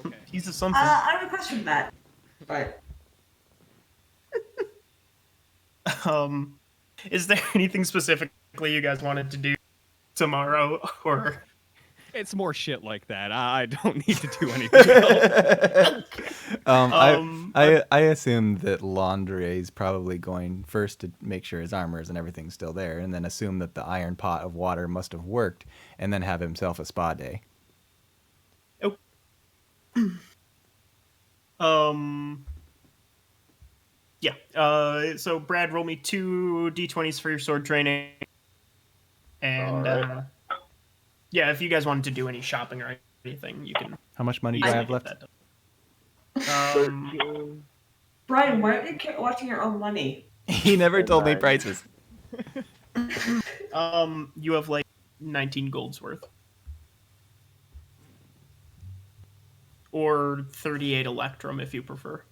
Okay. He's a something. I have a question for that. But Is there anything specifically you guys wanted to do tomorrow, or It's more shit like that. I don't need to do anything else. I assume that Landre is probably going first to make sure his armors and everything's still there, and then assume that the iron pot of water must have worked, and then have himself a spa day. yeah. So Brad, roll me 2 d20s for your sword training, and Alright. yeah, if you guys wanted to do any shopping or anything, you can. How much money do I easily have get left? that done. 13. Brian, why aren't you watching your own money? He never told me Nice. prices. You have like 19 golds worth, or 38 electrum if you prefer.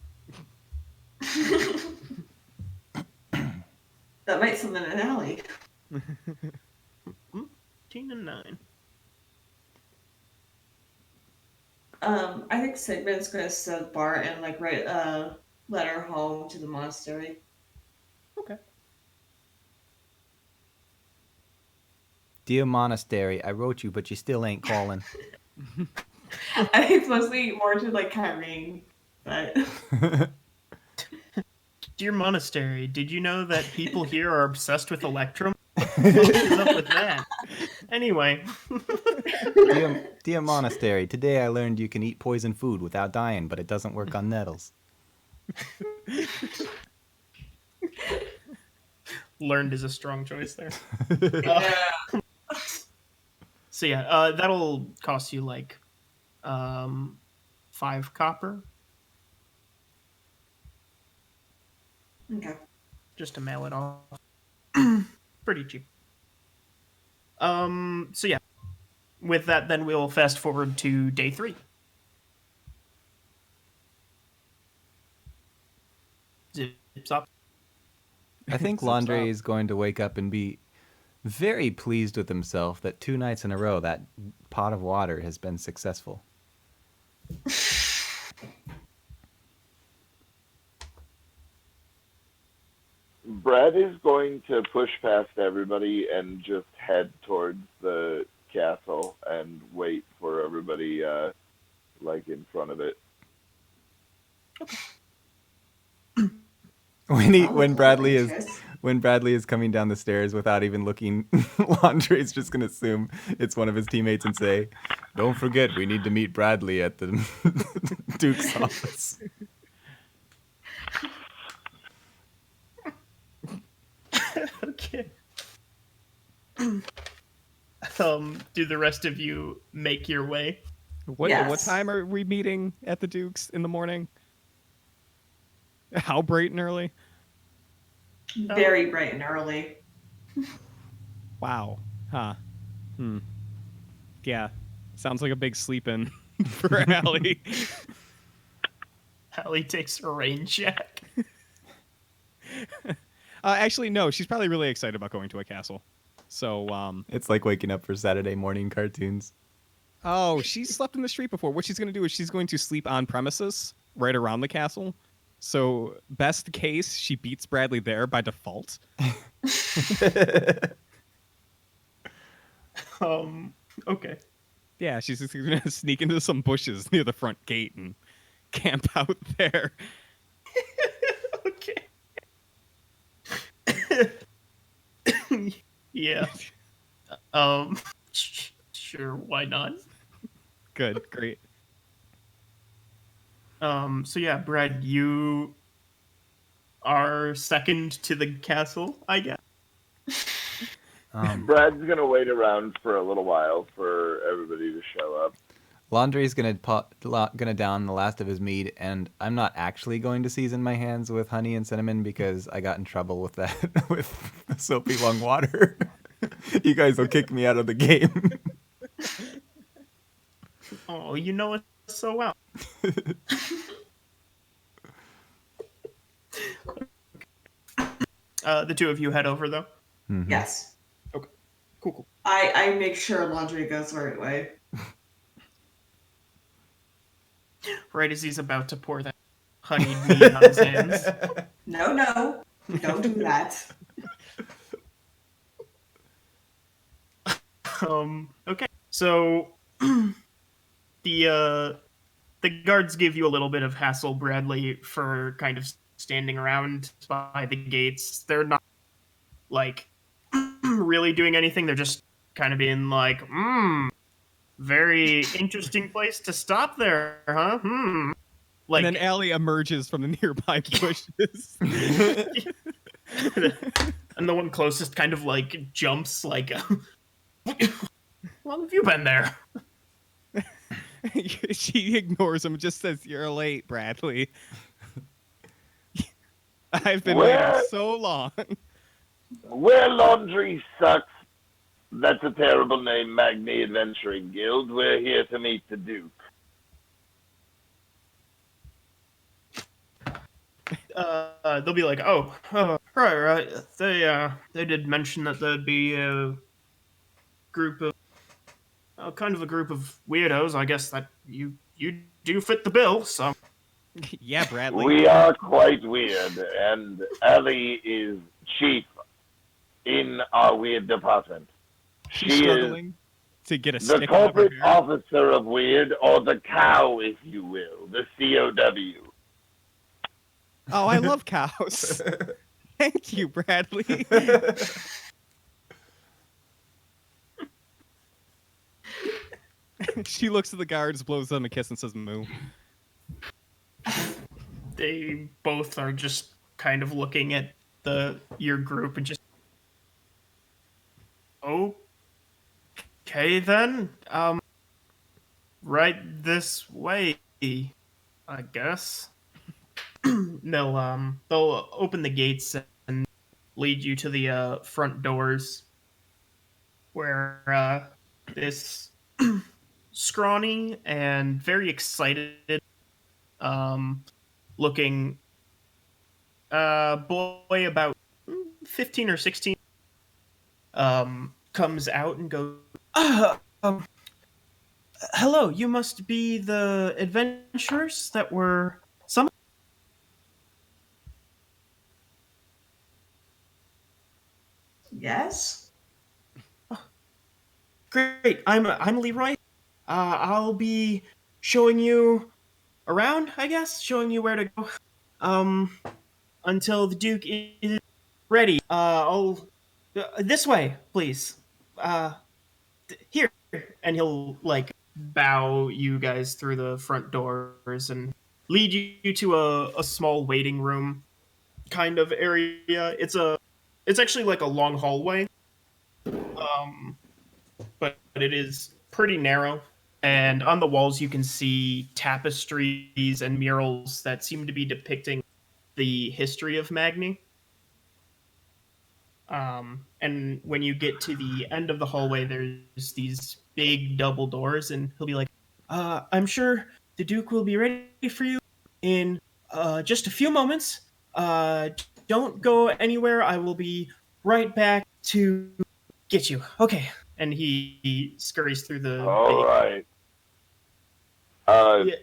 That might summon an alley. 10 and 9. I think Sigmund's gonna set a bar and like write a letter home to the monastery. Okay. Dear monastery, I wrote you, but you still ain't calling. I think it's mostly more to like Kyrene, but Dear monastery, did you know that people here are obsessed with electrum? What is up with that? Anyway, Dear monastery, today I learned you can eat poison food without dying, but it doesn't work on nettles. learned is a strong choice there. yeah. So yeah, that'll cost you like 5 copper Okay. just to mail it off. Pretty cheap. So yeah. With that, then we'll fast forward to day 3. Zips up. I think Zips Landre up. is going to wake up and be very pleased with himself that 2 nights in a row that pot of water has been successful. Brad is going to push past everybody and just head towards the castle and wait for everybody, like in front of it. When Bradley is Yes. when Bradley is coming down the stairs without even looking, Landre is just gonna assume it's one of his teammates and say, "Don't forget, we need to meet Bradley at the Duke's office." Okay. Do the rest of you make your way? What Yes. time are we meeting at the Duke's in the morning? How bright and early? Very bright and early. Wow. Huh. Yeah. Sounds like a big sleep in for Allie. Hallie takes a rain check. Actually, no. She's probably really excited about going to a castle. So, It's like waking up for Saturday morning cartoons. oh, she slept in the street before. What she's going to do is she's going to sleep on premises right around the castle. So, best case, she beats Bradley there by default. Okay. Yeah, she's just going to sneak into some bushes near the front gate and camp out there. Okay. Yeah. Sure, why not? Good, great. So yeah, Brad, you are second to the castle, I guess. Brad's gonna wait around for a little while for everybody to show up. Laundry's gonna down the last of his mead, and I'm not actually going to season my hands with honey and cinnamon because I got in trouble with that with the soapy long water. You guys will kick me out of the game. Oh, you know it so well. The two of you head over though. Mhm. Yes. Okay. Cool. I make sure laundry goes the right way. Right as he's about to pour that honeyed mead on his hands. No, don't do that. Okay. So the guards give you a little bit of hassle, Bradley, for kind of standing around by the gates. They're not like really doing anything. They're just kind of being like, very interesting place to stop there, huh? Like, And then Allie emerges from the nearby bushes. and the one closest kind of like jumps, like, how long have you been there? She ignores him and just says, "You're late, Bradley. I've been waiting so long." Where laundry sucks. That's a terrible name, Magni Adventuring Guild. We're here to meet the Duke. They'll be like, right. They did mention that there'd be a group of, kind of a group of weirdos. I guess that you do fit the bill. So Yeah, Bradley. We are quite weird, and Ellie is chief in our weird department. She's She is struggling to get a the stick out of her corporate hair. officer of weird, or the cow, if you will, the COW. Oh, I love cows. Thank you, Bradley. She looks at the guards, blows them a kiss, and says, "Moo." they both are just kind of looking at your group and just, okay then. Right this way, I guess. They'll open the gates and lead you to the front doors, where this scrawny and very excited looking boy about 15 or 16 comes out and goes, hello, you must be the adventurers that were some. Yes? Great, I'm Leroy. I'll be showing you around, I guess, showing you where to go. Until the Duke is ready. I'll this way, please. Here, and he'll like bow you guys through the front doors and lead you to a small waiting room kind of area. It's actually like a long hallway, but it is pretty narrow. And on the walls, you can see tapestries and murals that seem to be depicting the history of Magni. And when you get to the end of the hallway, there's these big double doors, and he'll be like, I'm sure the Duke will be ready for you in just a few moments. Don't go anywhere. I will be right back to get you. Okay. And he scurries through the All big... right. Yeah.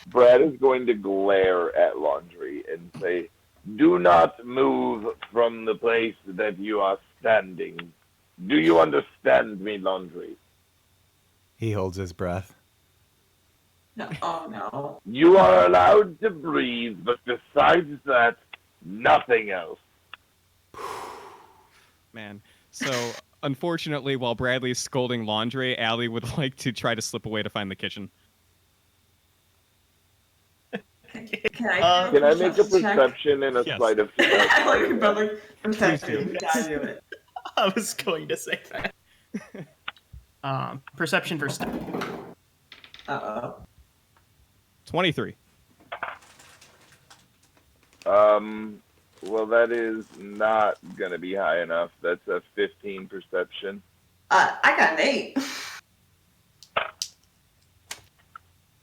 Brad is going to glare at Laundry and say, "Do not move from the place that you are standing. Do you understand me, Laundry?" He holds his breath. No. Oh, no. You are allowed to breathe, but besides that, nothing else. Man. So, unfortunately, while Bradley's scolding Laundry, Allie would like to try to slip away to find the kitchen. Can I Can I make a check? perception and a Yes. sleight of success? I like your brother Please perception. do. You gotta do it. I was going to say that. Perception for step. Uh-oh. 23. Well, that is not gonna be high enough. That's a 15 perception. I got an 8.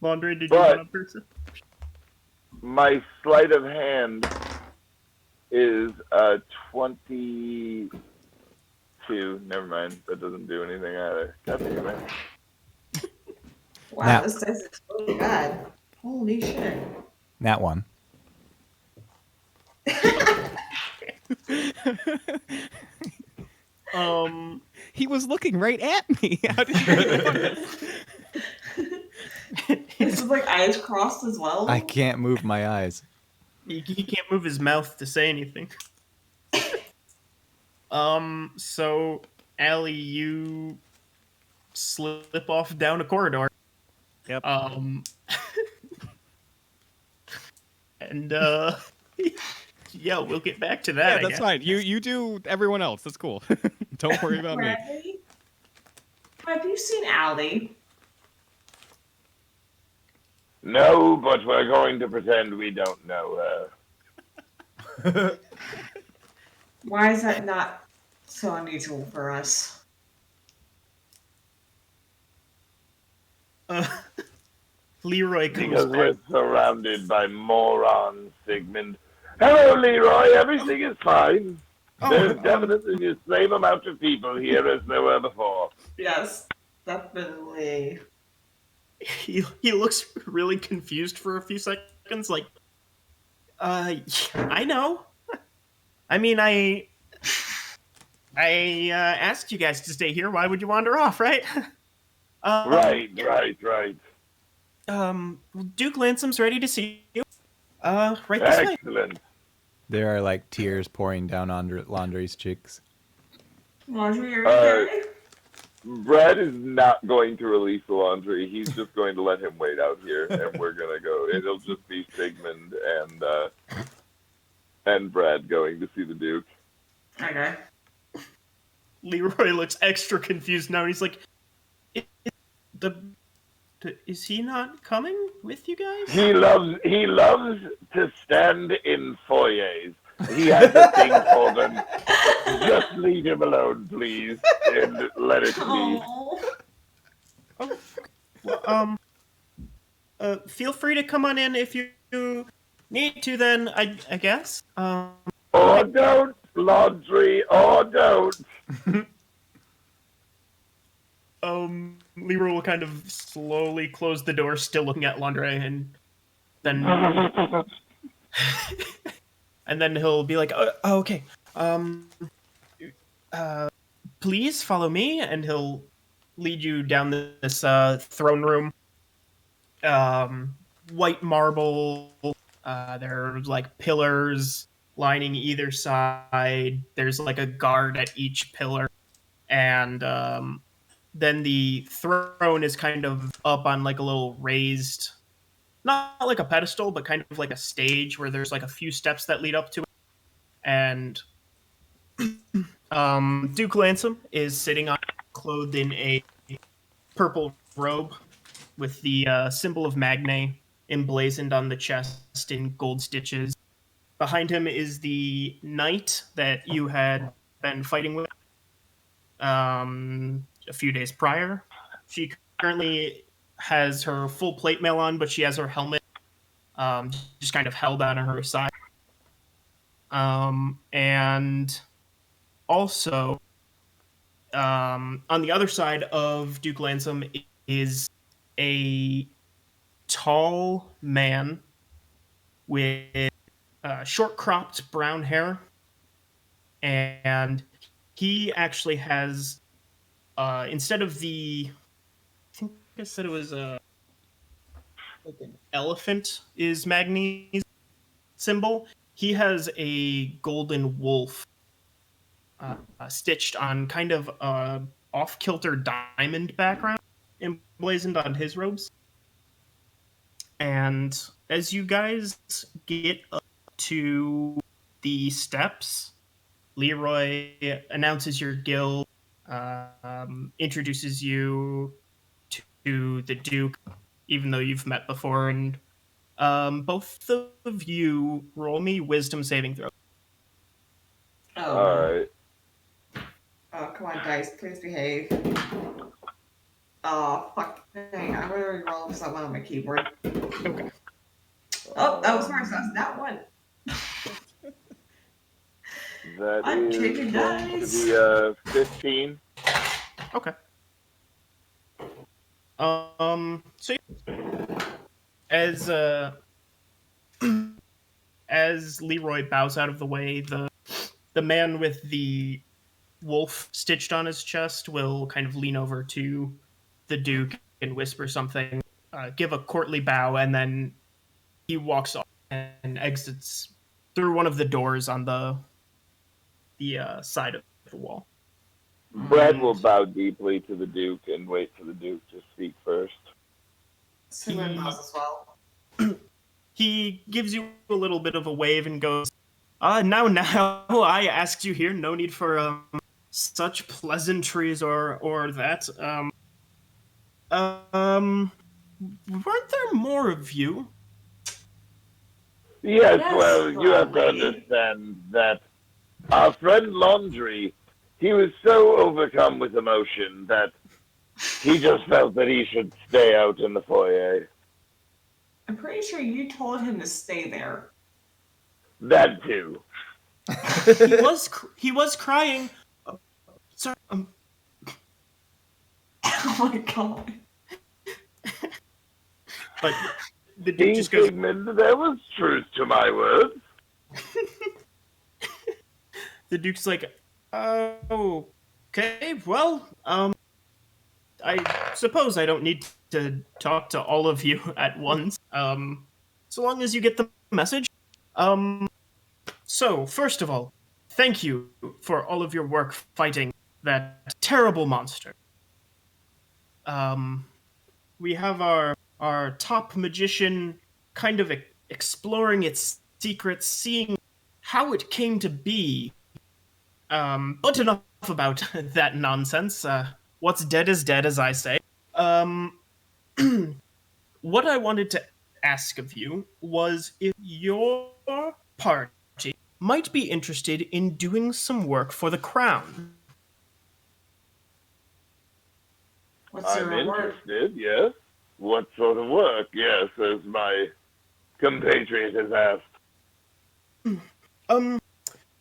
Laundry, did you But- want a perception? My sleight of hand is 22. Never mind. That doesn't do anything either. God damn it. Wow, Now- this dice is so bad. Holy shit. That one. He was looking right at me. How did you know this? Is it like eyes crossed as well? I can't move my eyes. He can't move his mouth to say anything. So Allie, you slip off down a corridor. Yep. And yeah, we'll get back to that. Yeah, I that's guess. fine. You do everyone else. That's cool. Don't worry about me. Bradley? Have you seen Allie? No, but we're going to pretend we don't know her. Why is that not so unusual for us? Leroy comes Because we're back. surrounded by morons, Sigmund. Hello, Leroy. Everything is fine. There's definitely the same amount of people here as there were before. Yes, definitely. He looks really confused for a few seconds, like, I know. I mean, I asked you guys to stay here. Why would you wander off, right? Right. Duke Lansom's ready to see you. Right this way. Excellent. There are like tears pouring down on Laundry's cheeks. Laundry, are you Uh, okay? Brad is not going to release the laundry. He's just going to let him wait out here, and we're gonna go. It'll just be Sigmund and Brad going to see the Duke. Okay. Leroy looks extra confused now. He's like, is he not coming with you guys? He loves to stand in foyers. He has a thing for them. Just leave him alone, please, and let it be. Oh. Feel free to come on in if you need to. Then I guess. Or don't, laundry, or don't. Leroy will kind of slowly close the door, still looking at Laundry, and then and then he'll be like, oh, "Okay, please follow me," and he'll lead you down this throne room. White marble. There's like pillars lining either side. There's like a guard at each pillar, and then the throne is kind of up on like a little raised, not like a pedestal, but kind of like a stage where there's like a few steps that lead up to it. And Duke Lansom is sitting on, clothed in a purple robe with the symbol of Magnes emblazoned on the chest in gold stitches. Behind him is the knight that you had been fighting with a few days prior. She currently has her full plate mail on, but she has her helmet just kind of held on her side. And also, on the other side of Duke Lansom is a tall man with short cropped brown hair, and he actually has instead of I think I said it was like an elephant is Magnes' symbol. He has a golden wolf stitched on kind of a off-kilter diamond background emblazoned on his robes. And as you guys get up to the steps, Leroy announces your guild, introduces you to the Duke, even though you've met before, and both of you roll me wisdom saving throw. Oh, All no. right. Oh, come on, dice. Please behave. Oh, fuck. Dang, I'm gonna re-roll because I went on my keyboard. Okay. Oh, that was worse. That's that one. That I'm is changing going to dice. be 15. Okay. So as as Leroy bows out of the way, the man with the wolf stitched on his chest will kind of lean over to the Duke and whisper something, give a courtly bow, and then he walks off and exits through one of the doors on the side of the wall. Brad will bow deeply to the Duke and wait for the Duke to speak first. Sigmund He- bows as well. He gives you a little bit of a wave and goes, now, I asked you here. No need for such pleasantries or that. Weren't there more of you? Yes, Yes, well, you have to Lolly. understand that our friend Laundry, he was so overcome with emotion that he just felt that he should stay out in the foyer. I'm pretty sure you told him to stay there. That too. He was crying. Sorry. Oh my god. But the Duke King just goes. Sigmund, there was truth to my words. The Duke's like, oh, okay. Well, I suppose I don't need to talk to all of you at once. So long as you get the message. So first of all, thank you for all of your work fighting that terrible monster. We have our top magician kind of exploring its secrets, seeing how it came to be. But enough about that nonsense. What's dead is dead, as I say. What I wanted to ask of you was if your party might be interested in doing some work for the crown. What's your I'm reward? interested, yes. What sort of work? Yes, as my compatriot has asked.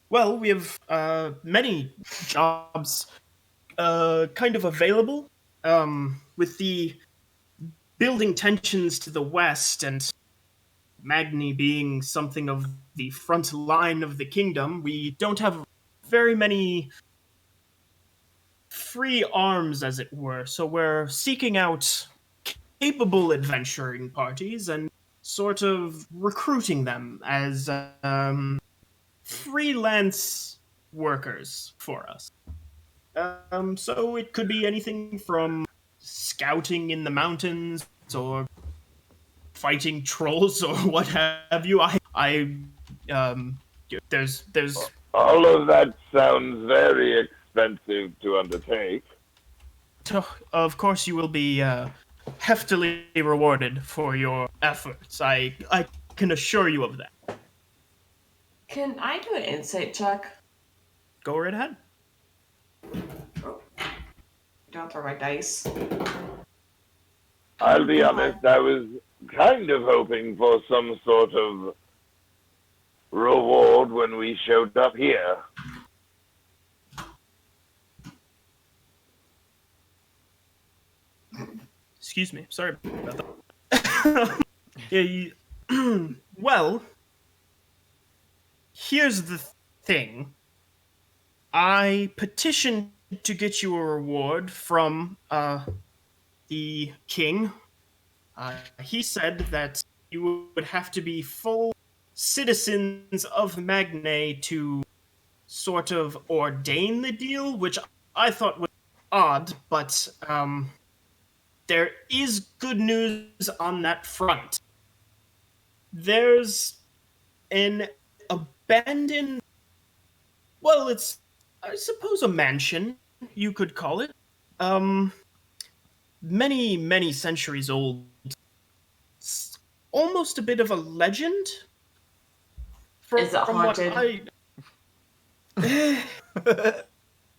Well, we have many jobs kind of available. With the building tensions to the west and Magni being something of the front line of the kingdom, we don't have very many free arms, as it were. So we're seeking out capable adventuring parties and sort of recruiting them as freelance workers for us. So it could be anything from scouting in the mountains or fighting trolls or what have you. There's All of that sounds very expensive to undertake. of course you will be heftily rewarded for your efforts. I can assure you of that. Can I do an insight check? Go right ahead. Oh. Don't throw my dice. I'll be honest, I was kind of hoping for some sort of reward when we showed up here. Excuse me. Sorry about that. Yeah, well, here's the thing. I petitioned to get you a reward from the king. He said that you would have to be full citizens of Magnes to sort of ordain the deal, which I thought was odd, but there is good news on that front. There's an abandoned, well, it's, I suppose, a mansion, you could call it. Um, many, many centuries old. It's almost a bit of a legend. Is it From what haunted?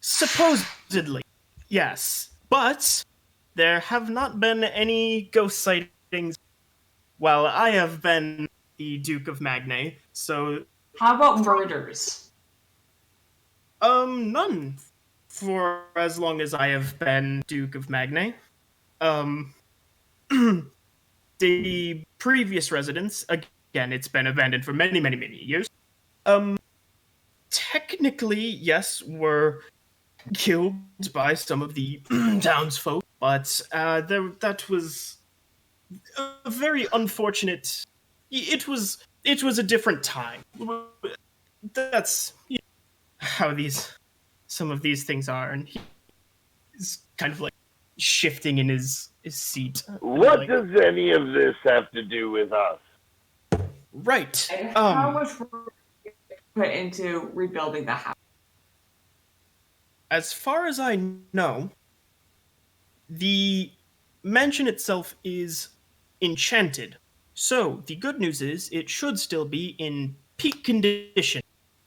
Supposedly, yes. But there have not been any ghost sightings while I have been the Duke of Magnes, so How about murders? none for as long as I have been Duke of Magnes. Um the previous residence, again, it's been abandoned for many, many, many years. Um technically, yes, were killed by some of the townsfolk, but that was a very unfortunate. It was a different time. That's how these some of these things are, and he's kind of like shifting in his seat. What Like, does any of this have to do with us? right. And how much work put into rebuilding the house? As far as I know, the mansion itself is enchanted. So the good news is it should still be in peak condition.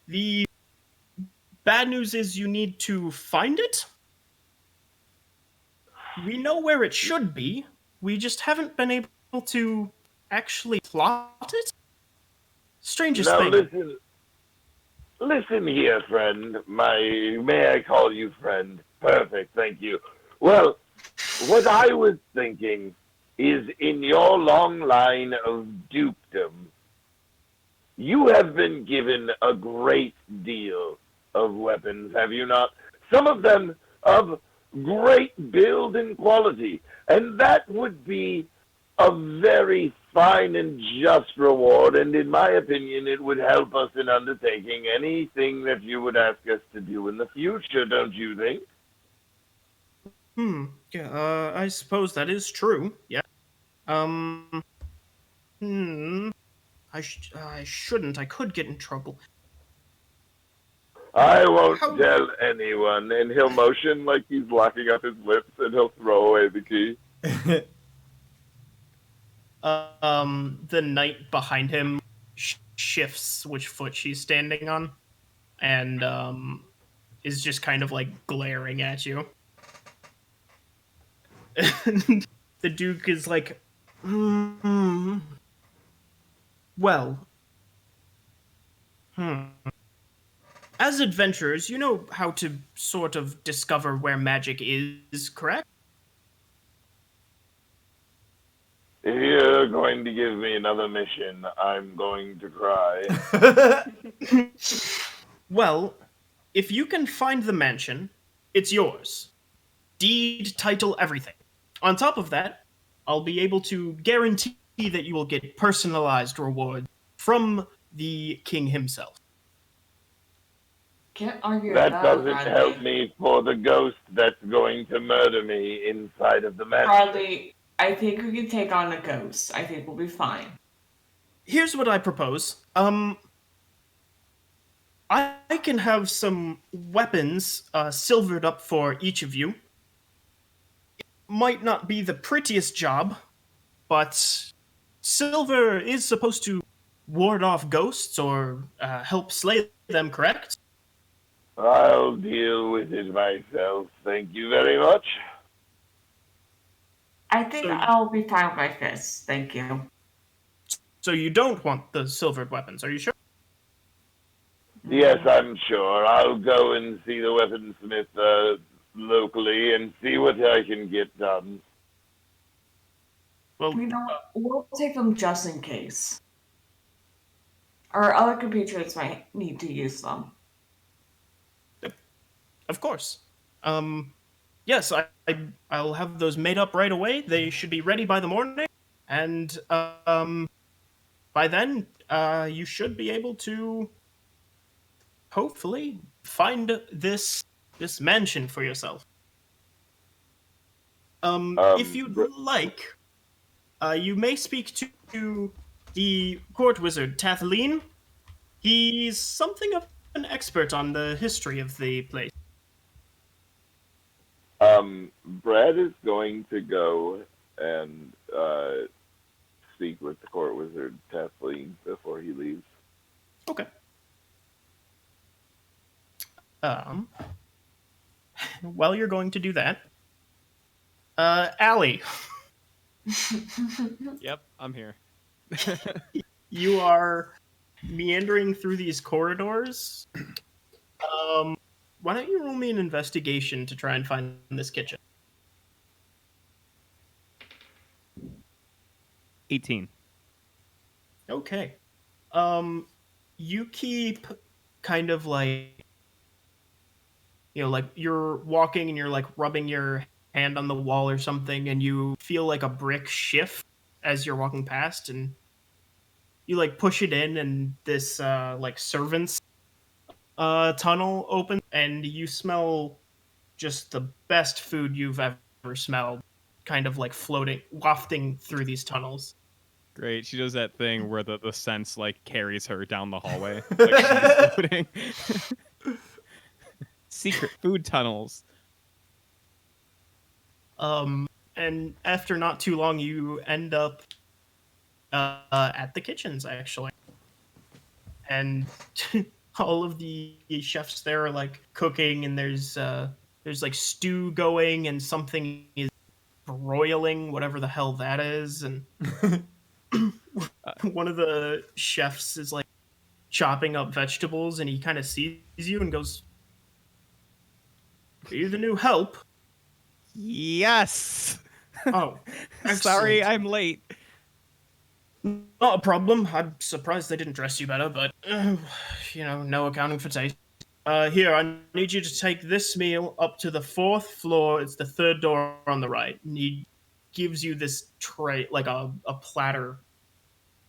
The bad news is you need to find it. We know where it should be. We just haven't been able to actually plot it. Strangest Now thing. listen here, friend. May I call you friend? Perfect, thank you. Well, what I was thinking is in your long line of dukedom, you have been given a great deal of weapons, have you not? Some of them of great build and quality, and that would be a very fine and just reward, and in my opinion, it would help us in undertaking anything that you would ask us to do in the future, don't you think? Yeah, I suppose that is true. Yeah. Um. Hmm. I shouldn't. I could get in trouble. I won't How? tell anyone, and he'll motion like he's locking up his lips, and he'll throw away the key. The knight behind him shifts which foot she's standing on, and is just kind of like glaring at you. And the Duke is like, well, as adventurers, you know how to sort of discover where magic is, correct? If you're going to give me another mission, I'm going to cry. Well, if you can find the mansion, it's yours. Deed, title, everything. On top of that, I'll be able to guarantee that you will get personalized rewards from the king himself. Can't argue with That that, doesn't Bradley. help me for the ghost that's going to murder me inside of the mansion. Bradley, I think we can take on a ghost. I think we'll be fine. Here's what I propose. I can have some weapons silvered up for each of you. It might not be the prettiest job, but silver is supposed to ward off ghosts or help slay them, correct? I'll deal with it myself. Thank you very much. I think So- I'll be fine with my fists. Thank you. So you don't want the silvered weapons, are you sure? Yes, I'm sure. I'll go and see the weaponsmith locally and see what I can get done. Well, You know what? We'll take them just in case. Our other compatriots might need to use them. of course. Yes, I'll have those made up right away. They should be ready by the morning, and by then, you should be able to hopefully find this mansion for yourself. If you'd like, you may speak to the court wizard Tathleen. He's something of an expert on the history of the place. Brad is going to go and speak with the court wizard Kathleen before he leaves. Okay. While you're going to do that, Allie, Yep, I'm here. you are meandering through these corridors. Why don't you roll me an investigation to try and find this kitchen? 18. Okay. You keep kind of like, like you're walking and you're like rubbing your hand on the wall or something, and you feel like a brick shift as you're walking past, and you like push it in, and this like servants tunnel opens, and you smell just the best food you've ever smelled, kind of like floating, wafting through these tunnels. Great. She does that thing where the sense like carries her down the hallway. Like she's floating. Secret food tunnels. And after not too long, you end up at the kitchens, actually. And all of the chefs there are like cooking, and there's like stew going, and something is broiling, whatever the hell that is, and one of the chefs is like chopping up vegetables, and he kind of sees you and goes, "Are you the new help?" Yes. Oh, Sorry, excellent. I'm late. Not a problem. I'm surprised they didn't dress you better, but no accounting for taste. Here, I need you to take this meal up to the 4th floor. It's the 3rd door on the right. And he gives you this tray, like a platter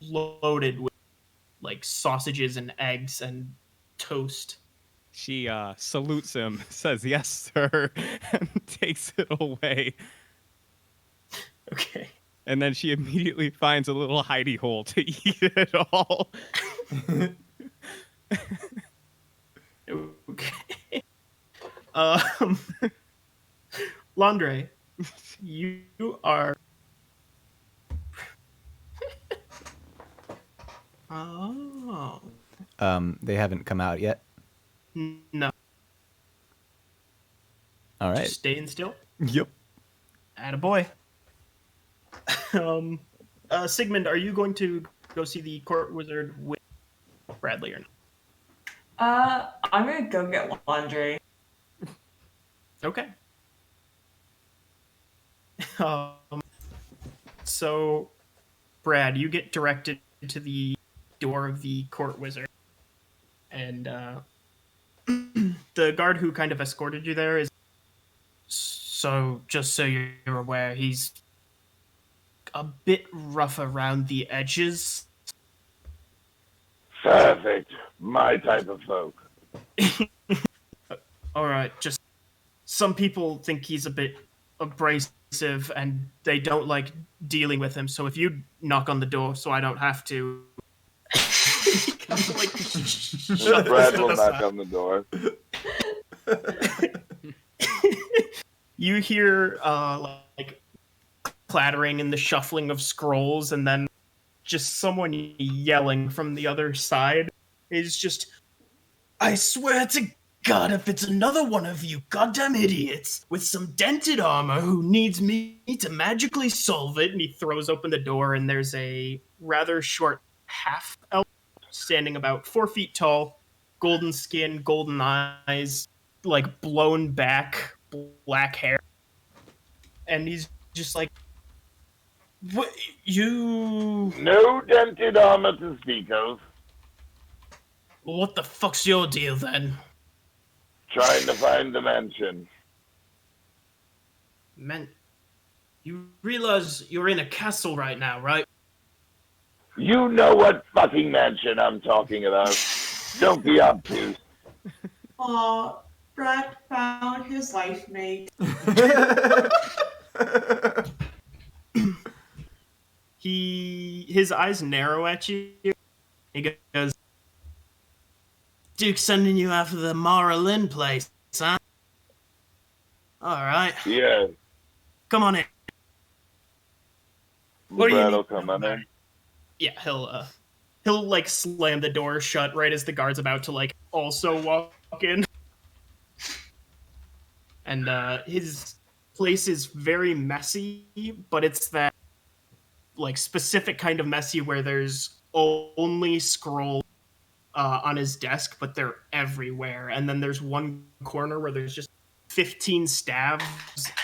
loaded with like sausages and eggs and toast. She salutes him, says yes, sir, and takes it away. Okay. And then she immediately finds a little hidey hole to eat it all. Okay. Landre, you are. Oh. They haven't come out yet. No. All right. Just staying still. Yep. Attaboy. Sigmund, are you going to go see the court wizard with Bradley or not? I'm gonna go get laundry. Okay. So, Brad, you get directed to the door of the court wizard, and the guard who kind of escorted you there is. So, just so you're aware, he's a bit rough around the edges. Perfect. My type of folk. All right, just some people think he's a bit abrasive and they don't like dealing with him. So if you knock on the door, so I don't have to. Brad will knock on the door. You hear like clattering and the shuffling of scrolls, and then just someone yelling from the other side is just, "I swear to God, if it's another one of you goddamn idiots with some dented armor who needs me to magically solve it." And he throws open the door, and there's a rather short half-elf standing about 4 feet tall, golden skin, golden eyes, like blown back, black hair. And he's just like, "What, you... No dented armor to speak of. Well, what the fuck's your deal then?" Trying to find the mansion. Man, you realize you're in a castle right now, right? You know what fucking mansion I'm talking about. Don't be obtuse. Brad found his life mate. His eyes narrow at you. He goes, Duke's sending you after the Mara Lynn place, huh? Alright. Yeah, Come on in. What do you Brad need will to come know on about in. it? Yeah, he'll like slam the door shut right as the guard's about to like also walk in. And his place is very messy, but it's that like specific kind of messy where there's only scrolls on his desk, but they're everywhere. And then there's one corner where there's just 15 staves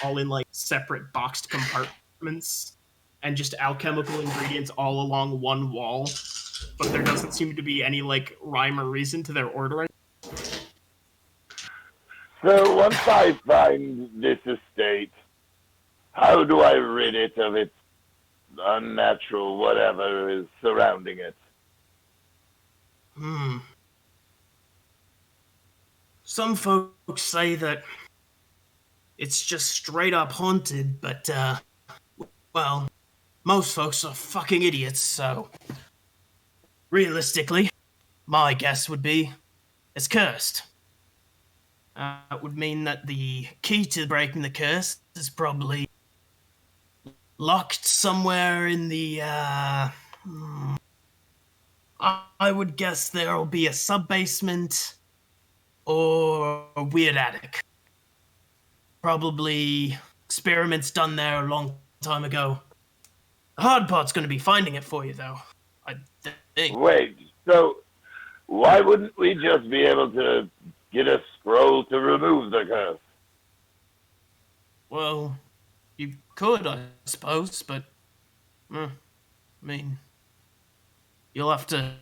all in like separate boxed compartments and just alchemical ingredients all along one wall. But there doesn't seem to be any like rhyme or reason to their ordering. So once I find this estate, how do I rid it of its unnatural whatever is surrounding it? Some folks say that it's just straight up haunted, but well, most folks are fucking idiots, so realistically, my guess would be it's cursed. It would mean that the key to breaking the curse is probably locked somewhere in the. I would guess there'll be a sub basement or a weird attic. Probably experiments done there a long time ago. The hard part's going to be finding it for you, though. I think. Wait, so why wouldn't we just be able to get a scroll to remove the curse? Well, you could, I suppose, but I mean, you'll have to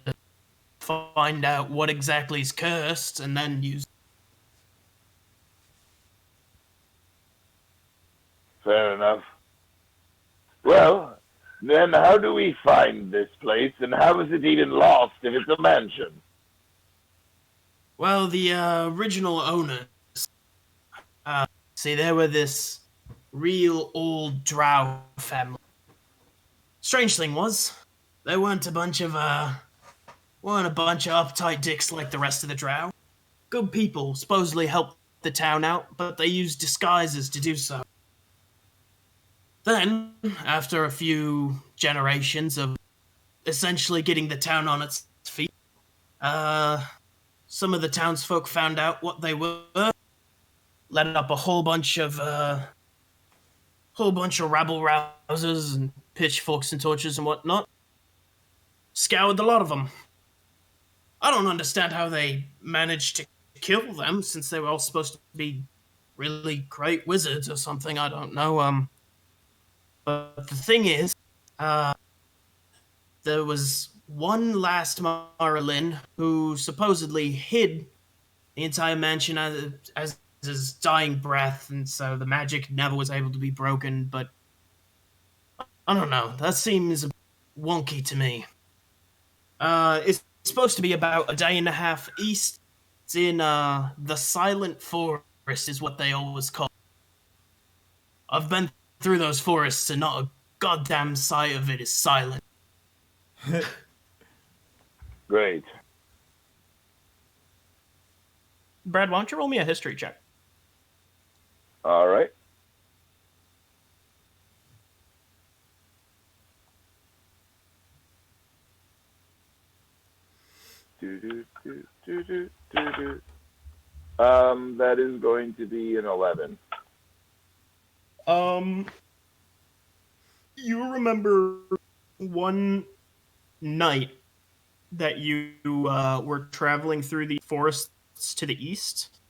find out what exactly is cursed and then use. Fair enough. Well, then how do we find this place, and how is it even lost if it's a mansion? Well, the original owners, see, they were this real old drow family. Strange thing was, they weren't a bunch of uptight dicks like the rest of the drow. Good people supposedly helped the town out, but they used disguises to do so. Then, after a few generations of essentially getting the town on its feet, some of the townsfolk found out what they were, led up a whole bunch of rabble rousers and pitchforks and torches and whatnot. Scoured the lot of them. I don't understand how they managed to kill them, since they were all supposed to be really great wizards or something. I don't know. But the thing is, there was one last Marilyn who supposedly hid the entire mansion as his dying breath, and so the magic never was able to be broken. But I don't know. That seems wonky to me. It's supposed to be about a day and a half east. It's in the Silent Forest, is what they always call it. I've been through those forests, and not a goddamn sight of it is silent. Great. Brad, why don't you roll me a history check? All right. That is going to be an 11. You remember one night that you were traveling through the forests to the east?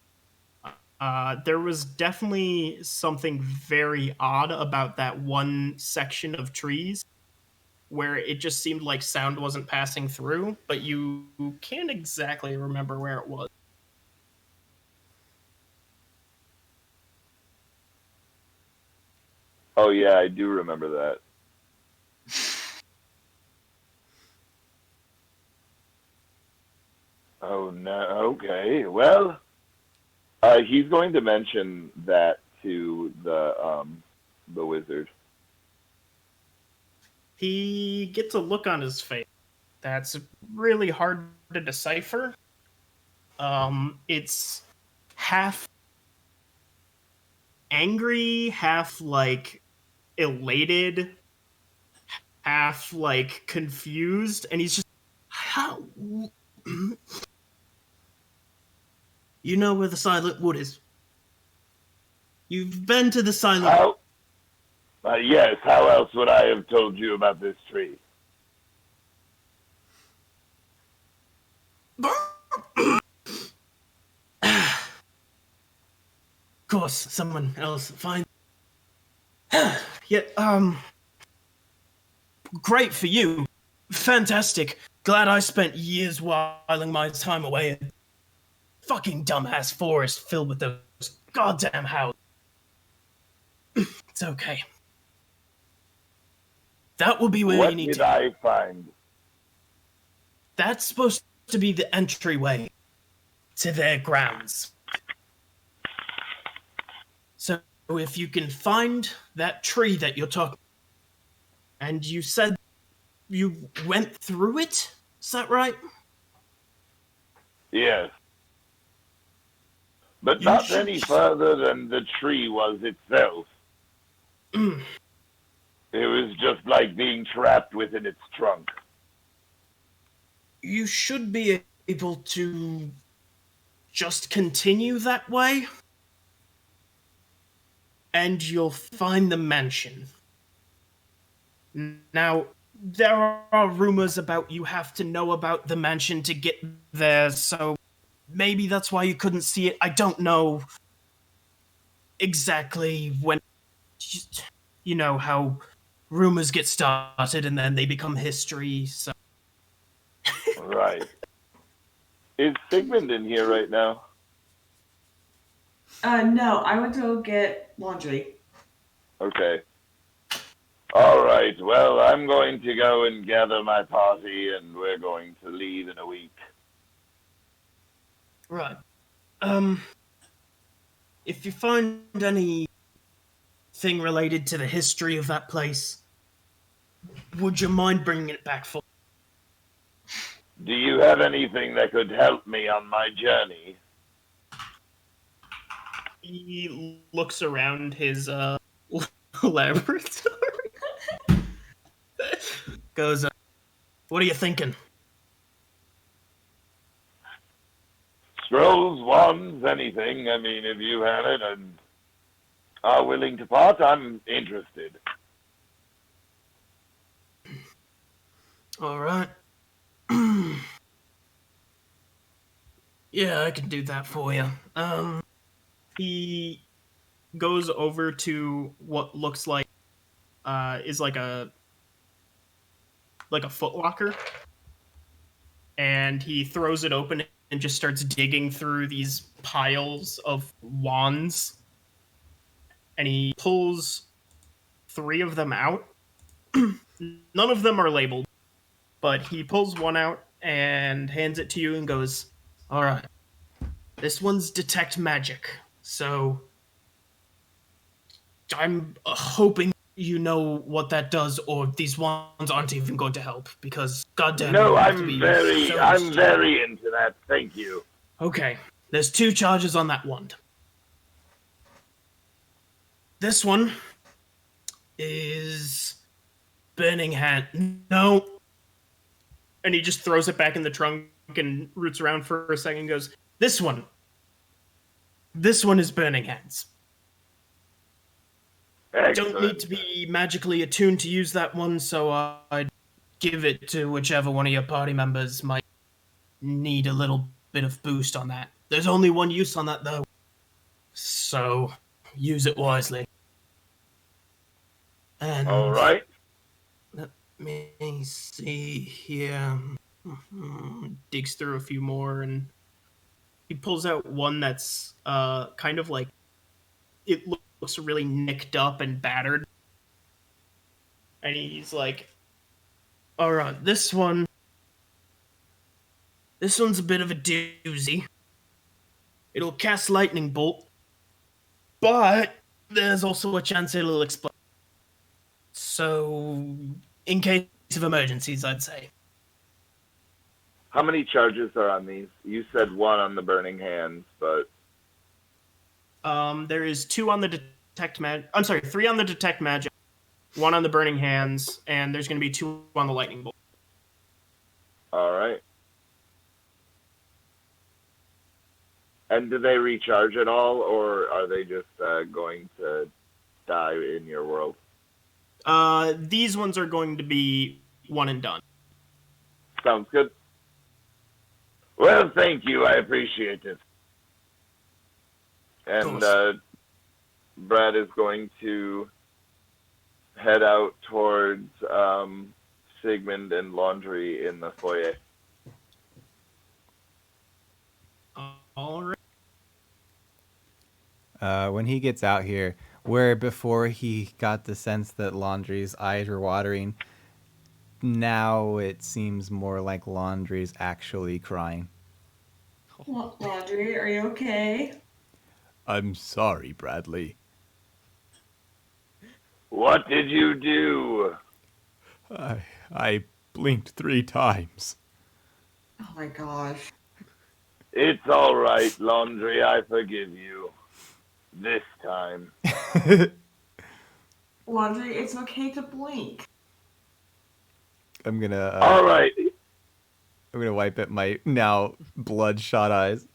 There was definitely something very odd about that one section of trees where it just seemed like sound wasn't passing through, but you can't exactly remember where it was. Oh yeah, I do remember that. Oh no. Okay. Well, He's going to mention that to the wizard. He gets a look on his face that's really hard to decipher. It's half angry, half like elated, half like confused, and he's just, how? You know where the Silent Wood is. You've been to the Silent Wood. How? Yes. How else would I have told you about this tree? Of course, someone else find. Yeah, great for you. Fantastic. Glad I spent years whiling my time away in fucking dumbass forest filled with those goddamn houses. It's okay. That will be where What you need did to. I find? That's supposed to be the entryway to their grounds. So if you can find that tree that you're talking, and you said you went through it, is that right? Yes. But You not should- any further than the tree was itself. It was just like being trapped within its trunk. You should be able to just continue that way, and you'll find the mansion. Now, there are rumors about you have to know about the mansion to get there, so maybe that's why you couldn't see it. I don't know exactly when. You know how rumors get started and then they become history, so. Right. Is Sigmund in here right now? No, I went to go get laundry. Okay. All right. Well, I'm going to go and gather my party, and we're going to leave in a week. Right. If you find anything related to the history of that place, would you mind bringing it back for? Do you have anything that could help me on my journey? He looks around his laboratory. Goes, what are you thinking? Scrolls, wands, anything. I mean, if you have it and are willing to part, I'm interested. All right. Yeah, I can do that for you. He goes over to what looks like is like a Foot Locker, and he throws it open and just starts digging through these piles of wands, and he pulls 3 of them out. None of them are labeled, but he pulls one out and hands it to you and goes, all right, this one's detect magic, so I'm hoping you know what that does, or these ones aren't even going to help, because goddamn. No, I'm very into that. Thank you. Okay, there's 2 charges on that wand. This one is burning hand. No. And he just throws it back in the trunk and roots around for a second and goes, This one is burning hands. Excellent. Don't need to be magically attuned to use that one, so I'd give it to whichever one of your party members might need a little bit of boost on that. There's only one use on that, though, so use it wisely. And All right. let me see here. Digs through a few more, and he pulls out one that's kind of like, it looks really nicked up and battered. And he's like, all right, this one's a bit of a doozy. It'll cast lightning bolt, but there's also a chance it'll explode. So, in case of emergencies, I'd say. How many charges are on these? You said one on the burning hands, but There is 2 on the detect magic. I'm sorry, 3 on the detect magic, 1 on the burning hands, and there's going to be 2 on the lightning bolt. all right. And do they recharge at all, or are they just going to die in your world? These ones are going to be one and done. Sounds good. Well, thank you. I appreciate it. And Brad is going to head out towards Sigmund and Laundry in the foyer. All right. When he gets out here, where before he got the sense that Laundry's eyes were watering, now it seems more like Laundry's actually crying. Laundry, are you okay? I'm sorry, Bradley. What did you do? I blinked 3 times. Oh my gosh. It's all right, Laundry. I forgive you. This time. Laundry, it's okay to blink. I'm gonna All right. wipe at my now bloodshot eyes.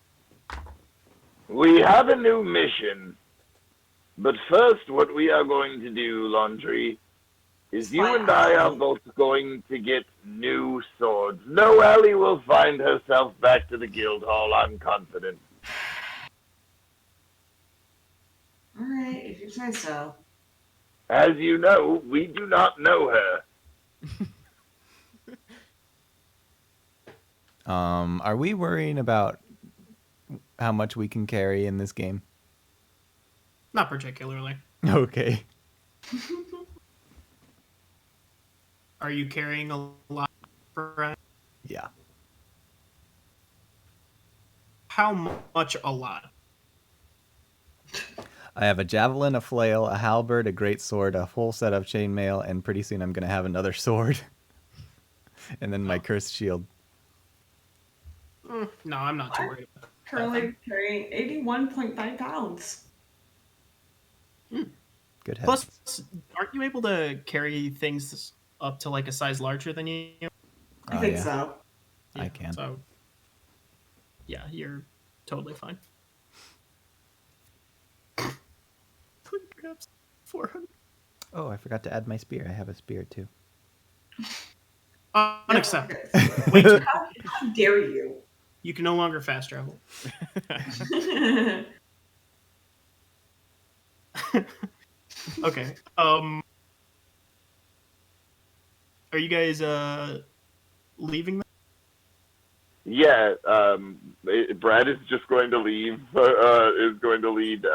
We have a new mission. But first, what we are going to do, Laundry, is you and I are both going to get new swords. No, Allie will find herself back to the guild hall, I'm confident. Alright, if you say so. As you know, we do not know her. Are we worrying about how much we can carry in this game? Not particularly. Okay. Are you carrying a lot? Yeah. How much a lot? I have a javelin, a flail, a halberd, a great sword, a whole set of chainmail, and pretty soon I'm going to have another sword. And then my cursed shield. No, I'm not too worried about that. Currently carrying 81.5 pounds. Good heavens. Plus, aren't you able to carry things up to like a size larger than you? I think so. I can. So, yeah, you're totally fine. Perhaps 400. Oh, I forgot to add my spear. I have a spear too. Unacceptable. Wait, how dare you? You can no longer fast travel. Okay. Are you guys leaving? Yeah, Brad is just going to leave, is going to lead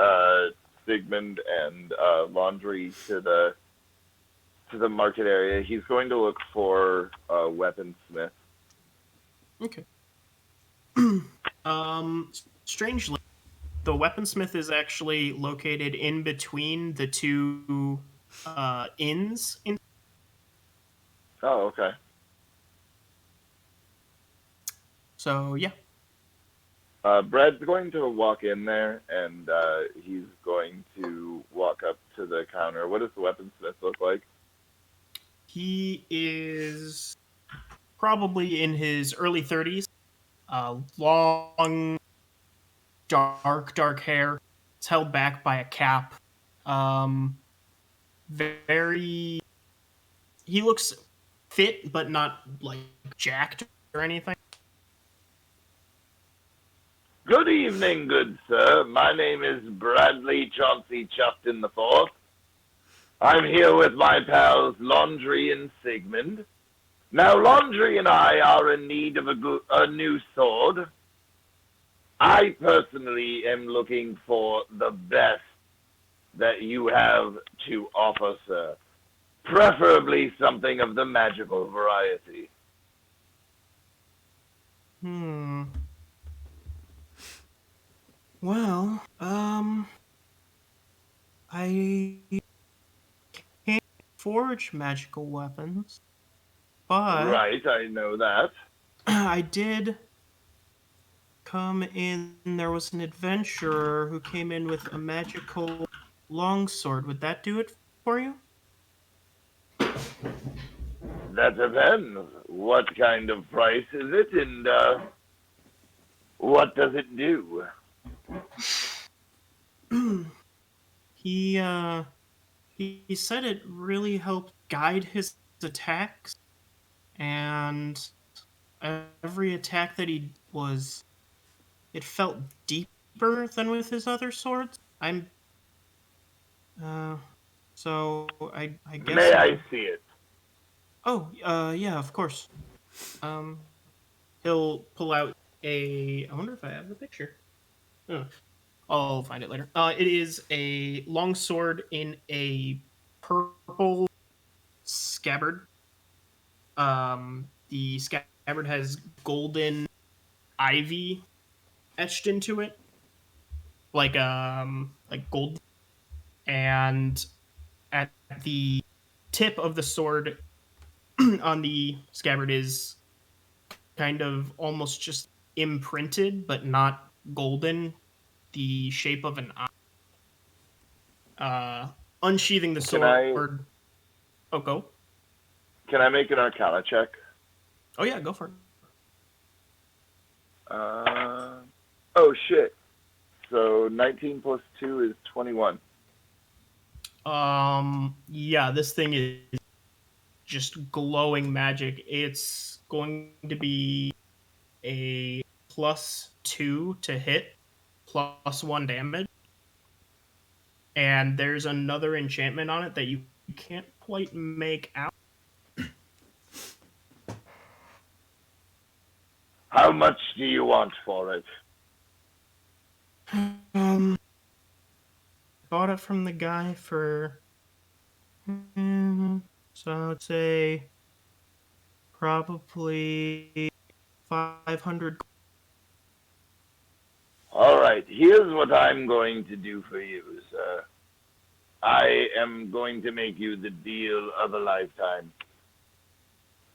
Sigmund and Laundry to the market area. He's going to look for a weaponsmith. Okay. Strangely, the weaponsmith is actually located in between the 2 inns. Oh, okay. So, yeah. Brad's going to walk in there, and he's going to walk up to the counter. What does the weaponsmith look like? He is probably in his early 30s. Long, dark hair. It's held back by a cap. Very... He looks fit, but not, like, jacked or anything. Good evening, good sir. My name is Bradley Chauncey Chuffton IV. I'm here with my pals Laundry and Sigmund. Now, Laundry and I are in need of a new sword. I personally am looking for the best that you have to offer, sir. Preferably something of the magical variety. Well, I can't forge magical weapons, but Right, I know that. I did come in. There was an adventurer who came in with a magical longsword. Would that do it for you? That depends. What kind of price is it, and what does it do? he he said it really helped guide his attacks, and every attack that he was, it felt deeper than with his other swords. I'm uh so I guess May I I could. see it? Oh, yeah, of course. Um, he'll pull out a. I wonder if I have the picture. Oh, I'll find it later. It is a long sword in a purple scabbard. The scabbard has golden ivy etched into it, like gold, and at the tip of the sword on the scabbard is kind of almost just imprinted, but not golden, the shape of an eye. Unsheathing the Can sword. I Oh, go. can I make an Arcana check? Oh, yeah, go for it. Uh, oh shit. So 19 plus 2 is 21. Yeah, this thing is just glowing magic. It's going to be a +2 to hit, +1 damage. And there's another enchantment on it that you can't quite make out. How much do you want for it? Bought it from the guy for, so I'd say probably 500. All right, here's what I'm going to do for you, sir. I am going to make you the deal of a lifetime.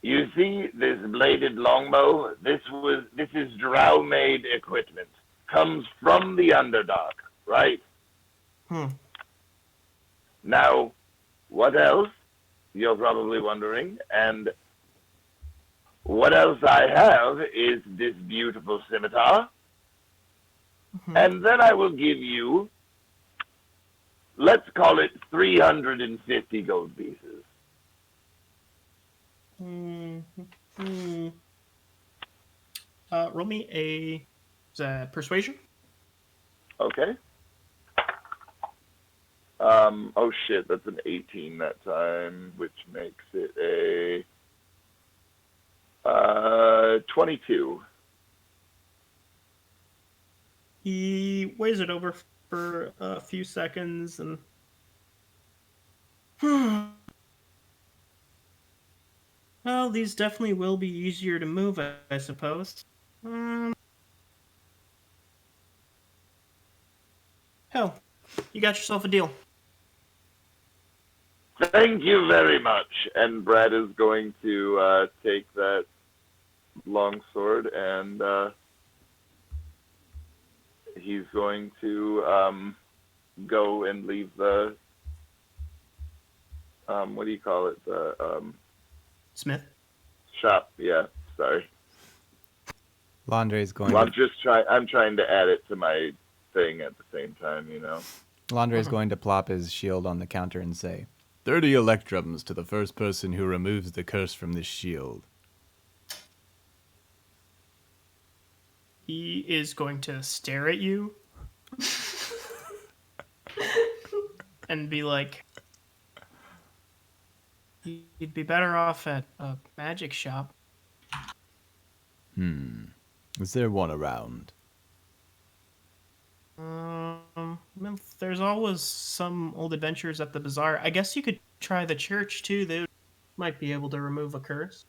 You see this bladed longbow? This is drow-made equipment. Comes from the Underdark, right? Hmm. Now, what else? You're probably wondering. And what else I have is this beautiful scimitar. Mhm. And then I will give you, let's call it 350 gold pieces. Hmm. Roll me a, is that persuasion? Okay? Oh shit, that's an 18 that time, which makes it a 22. He weighs it over for a few seconds and. Well, these definitely will be easier to move, I suppose. Um, Hell, you got yourself a deal. Thank you very much. And Brad is going to take that longsword and he's going to go and leave the what do you call it? The Smith. shop. Yeah, sorry. Landre's going Well, to I'm trying to add it to my thing at the same time, you know. Landre's going to plop his shield on the counter and say, 30 electrums to the first person who removes the curse from this shield. He is going to stare at you and be like, "You'd be better off at a magic shop." Is there one around? Well, there's always some old adventurers at the bazaar. I guess you could try the church too. They might be able to remove a curse.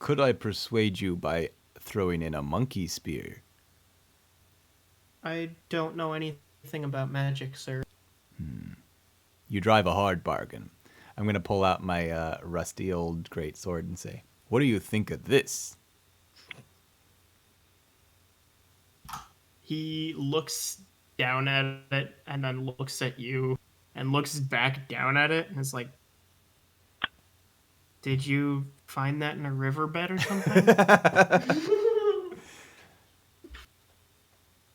Could I persuade you by throwing in a monkey spear? I don't know anything about magic, sir. You drive a hard bargain. I'm going to pull out my rusty old great sword and say, what do you think of this? He looks down at it and then looks at you and looks back down at it and is like, did you find that in a riverbed or something?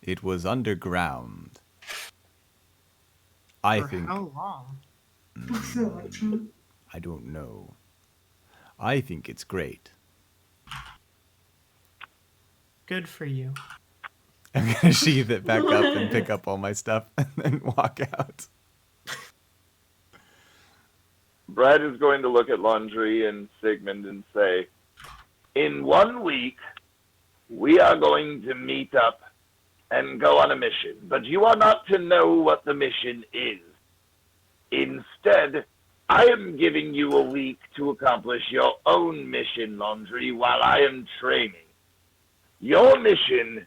It was underground. I For think, how long? I don't know. I think it's great. Good for you. I'm going to sheath it back up and pick up all my stuff and then walk out. Brad is going to look at Laundry and Sigmund and say, in 1 week, we are going to meet up and go on a mission, but you are not to know what the mission is. Instead, I am giving you a week to accomplish your own mission, Laundry, while I am training. Your mission,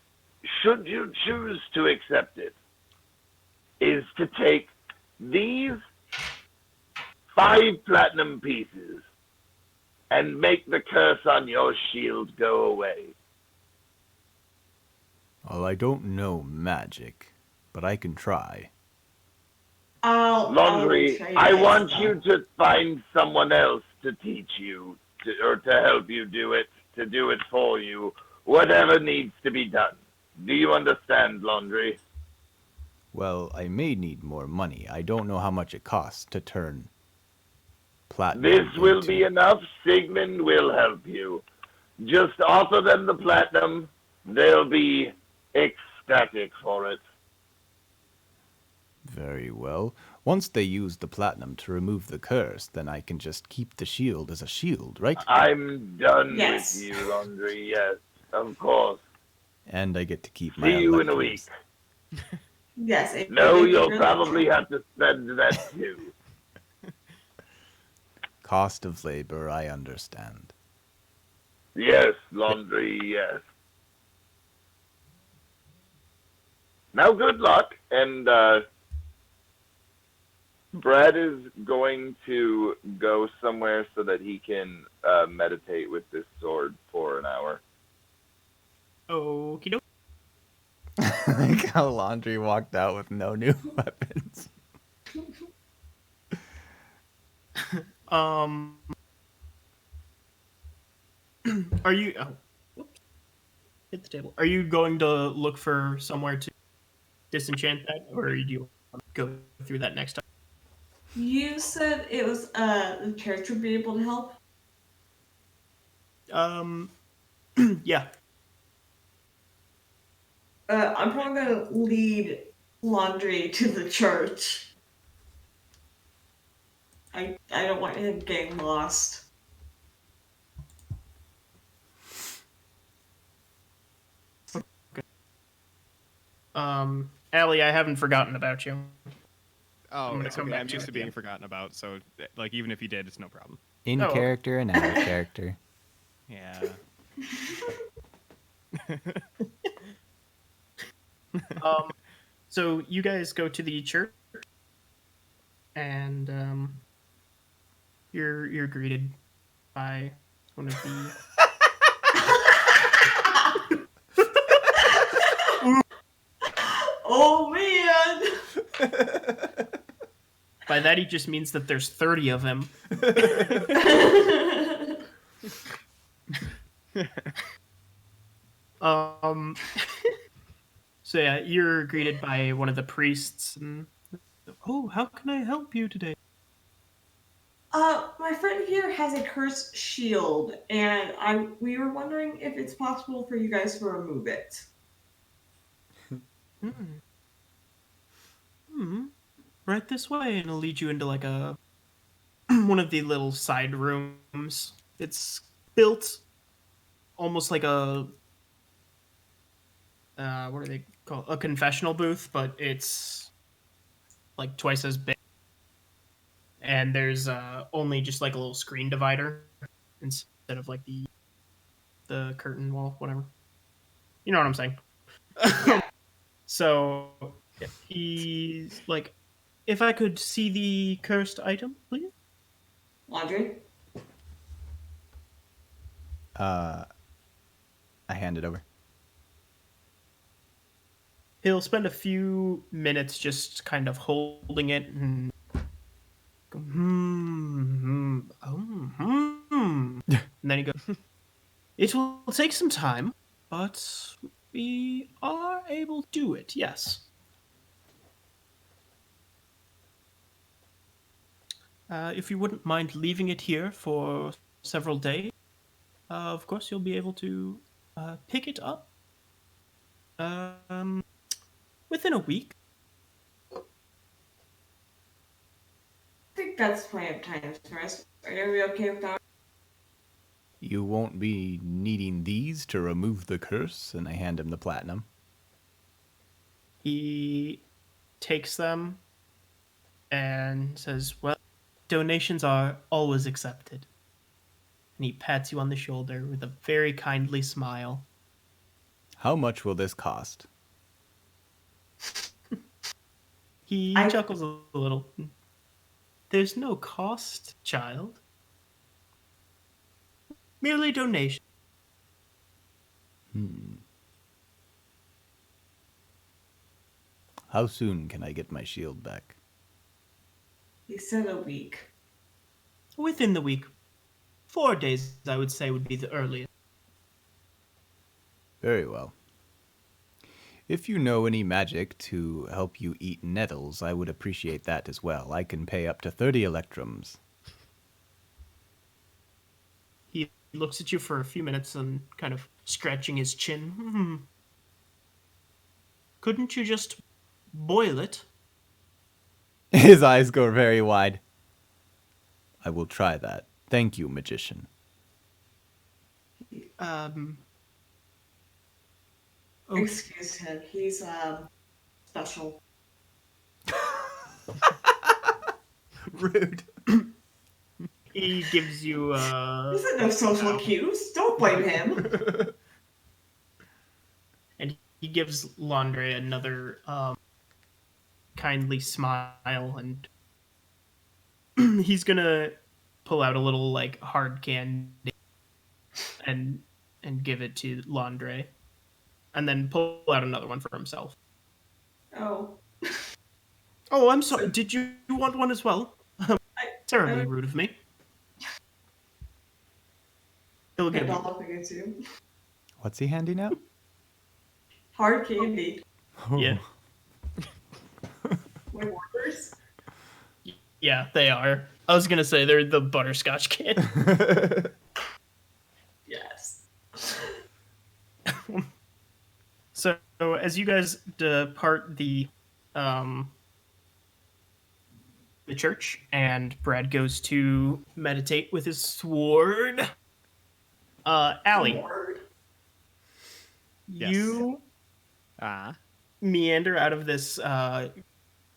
should you choose to accept it, is to take these 5 platinum pieces and make the curse on your shield go away. Well, I don't know magic, but I can try. Laundry, I want you to find someone else to teach you, or to help you do it for you, whatever needs to be done. Do you understand, Laundry? Well, I may need more money. I don't know how much it costs to turn platinum This will into... be enough. Sigmund will help you. Just offer them the platinum. They'll be ecstatic for it. Very well. Once they use the platinum to remove the curse, then I can just keep the shield as a shield, right? I'm done Yes. with you, Laundry. Yes, of course. And I get to keep my See you in a week. electives. Yes. No, you'll probably have to spend that too. Cost of labor, I understand. Yes, Laundry, yes. Now, good luck, and Brad is going to go somewhere so that he can meditate with this sword for an hour. Okie doke. Like how Laundry walked out with no new weapons. Are you? Oh, whoops! Hit the table. Are you going to look for somewhere to disenchant that, or do you want to go through that next time? You said it was the church would be able to help. Yeah. I'm probably gonna lead Laundry to the church. I don't want him getting lost. Allie, I haven't forgotten about you. Oh, gonna it's come okay. back I'm to used it to at the being end. forgotten about, so like even if you did, it's no problem. In Oh, okay. character and out of character. Yeah. So you guys go to the church, and you're greeted by one of the. Oh man! By that he just means that there's 30 of him. Um. So yeah, you're greeted by one of the priests, and oh, how can I help you today? My friend here has a cursed shield, and we were wondering if it's possible for you guys to remove it. Right this way, and I'll lead you into like a one of the little side rooms. It's built almost like a what are they called? A confessional booth, but it's like twice as big. And there's only just like a little screen divider instead of like the curtain wall, whatever. You know what I'm saying? So he's like, if I could see the cursed item, please. Laundry? I hand it over. He'll spend a few minutes just kind of holding it and go, and then he goes, it will take some time, but we are able to do it, yes. If you wouldn't mind leaving it here for several days, of course you'll be able to pick it up um, within a week. I think that's plenty of time for us. Are you okay with that? You won't be needing these to remove the curse, and I hand him the platinum. He takes them and says, well, donations are always accepted. And he pats you on the shoulder with a very kindly smile. How much will this cost? He chuckles a little. There's no cost, child. Merely donation. How soon can I get my shield back? He said a week. Within the week. 4 days, I would say, would be the earliest. Very well. If you know any magic to help you eat nettles, I would appreciate that as well. I can pay up to 30 electrums. He looks at you for a few minutes and kind of scratching his chin. Couldn't you just boil it? His eyes go very wide. I will try that. Thank you, magician. Oh, Excuse him. He's special. rude. He gives you These are no social cues. Don't blame him. and he gives Laundre another kindly smile, and he's gonna pull out a little like hard candy and give it to Laundre, and then pull out another one for himself. Oh. Oh, I'm sorry. Did you want one as well? Terribly rude of me. He'll give And you. I'll look against you. What's he handing out? Hard candy. Yeah. My workers? Yeah, they are. I was gonna say they're the butterscotch candy. Yes. So as you guys depart the church, and Brad goes to meditate with his sword, Allie, Lord. Yes. you Ah. meander out of this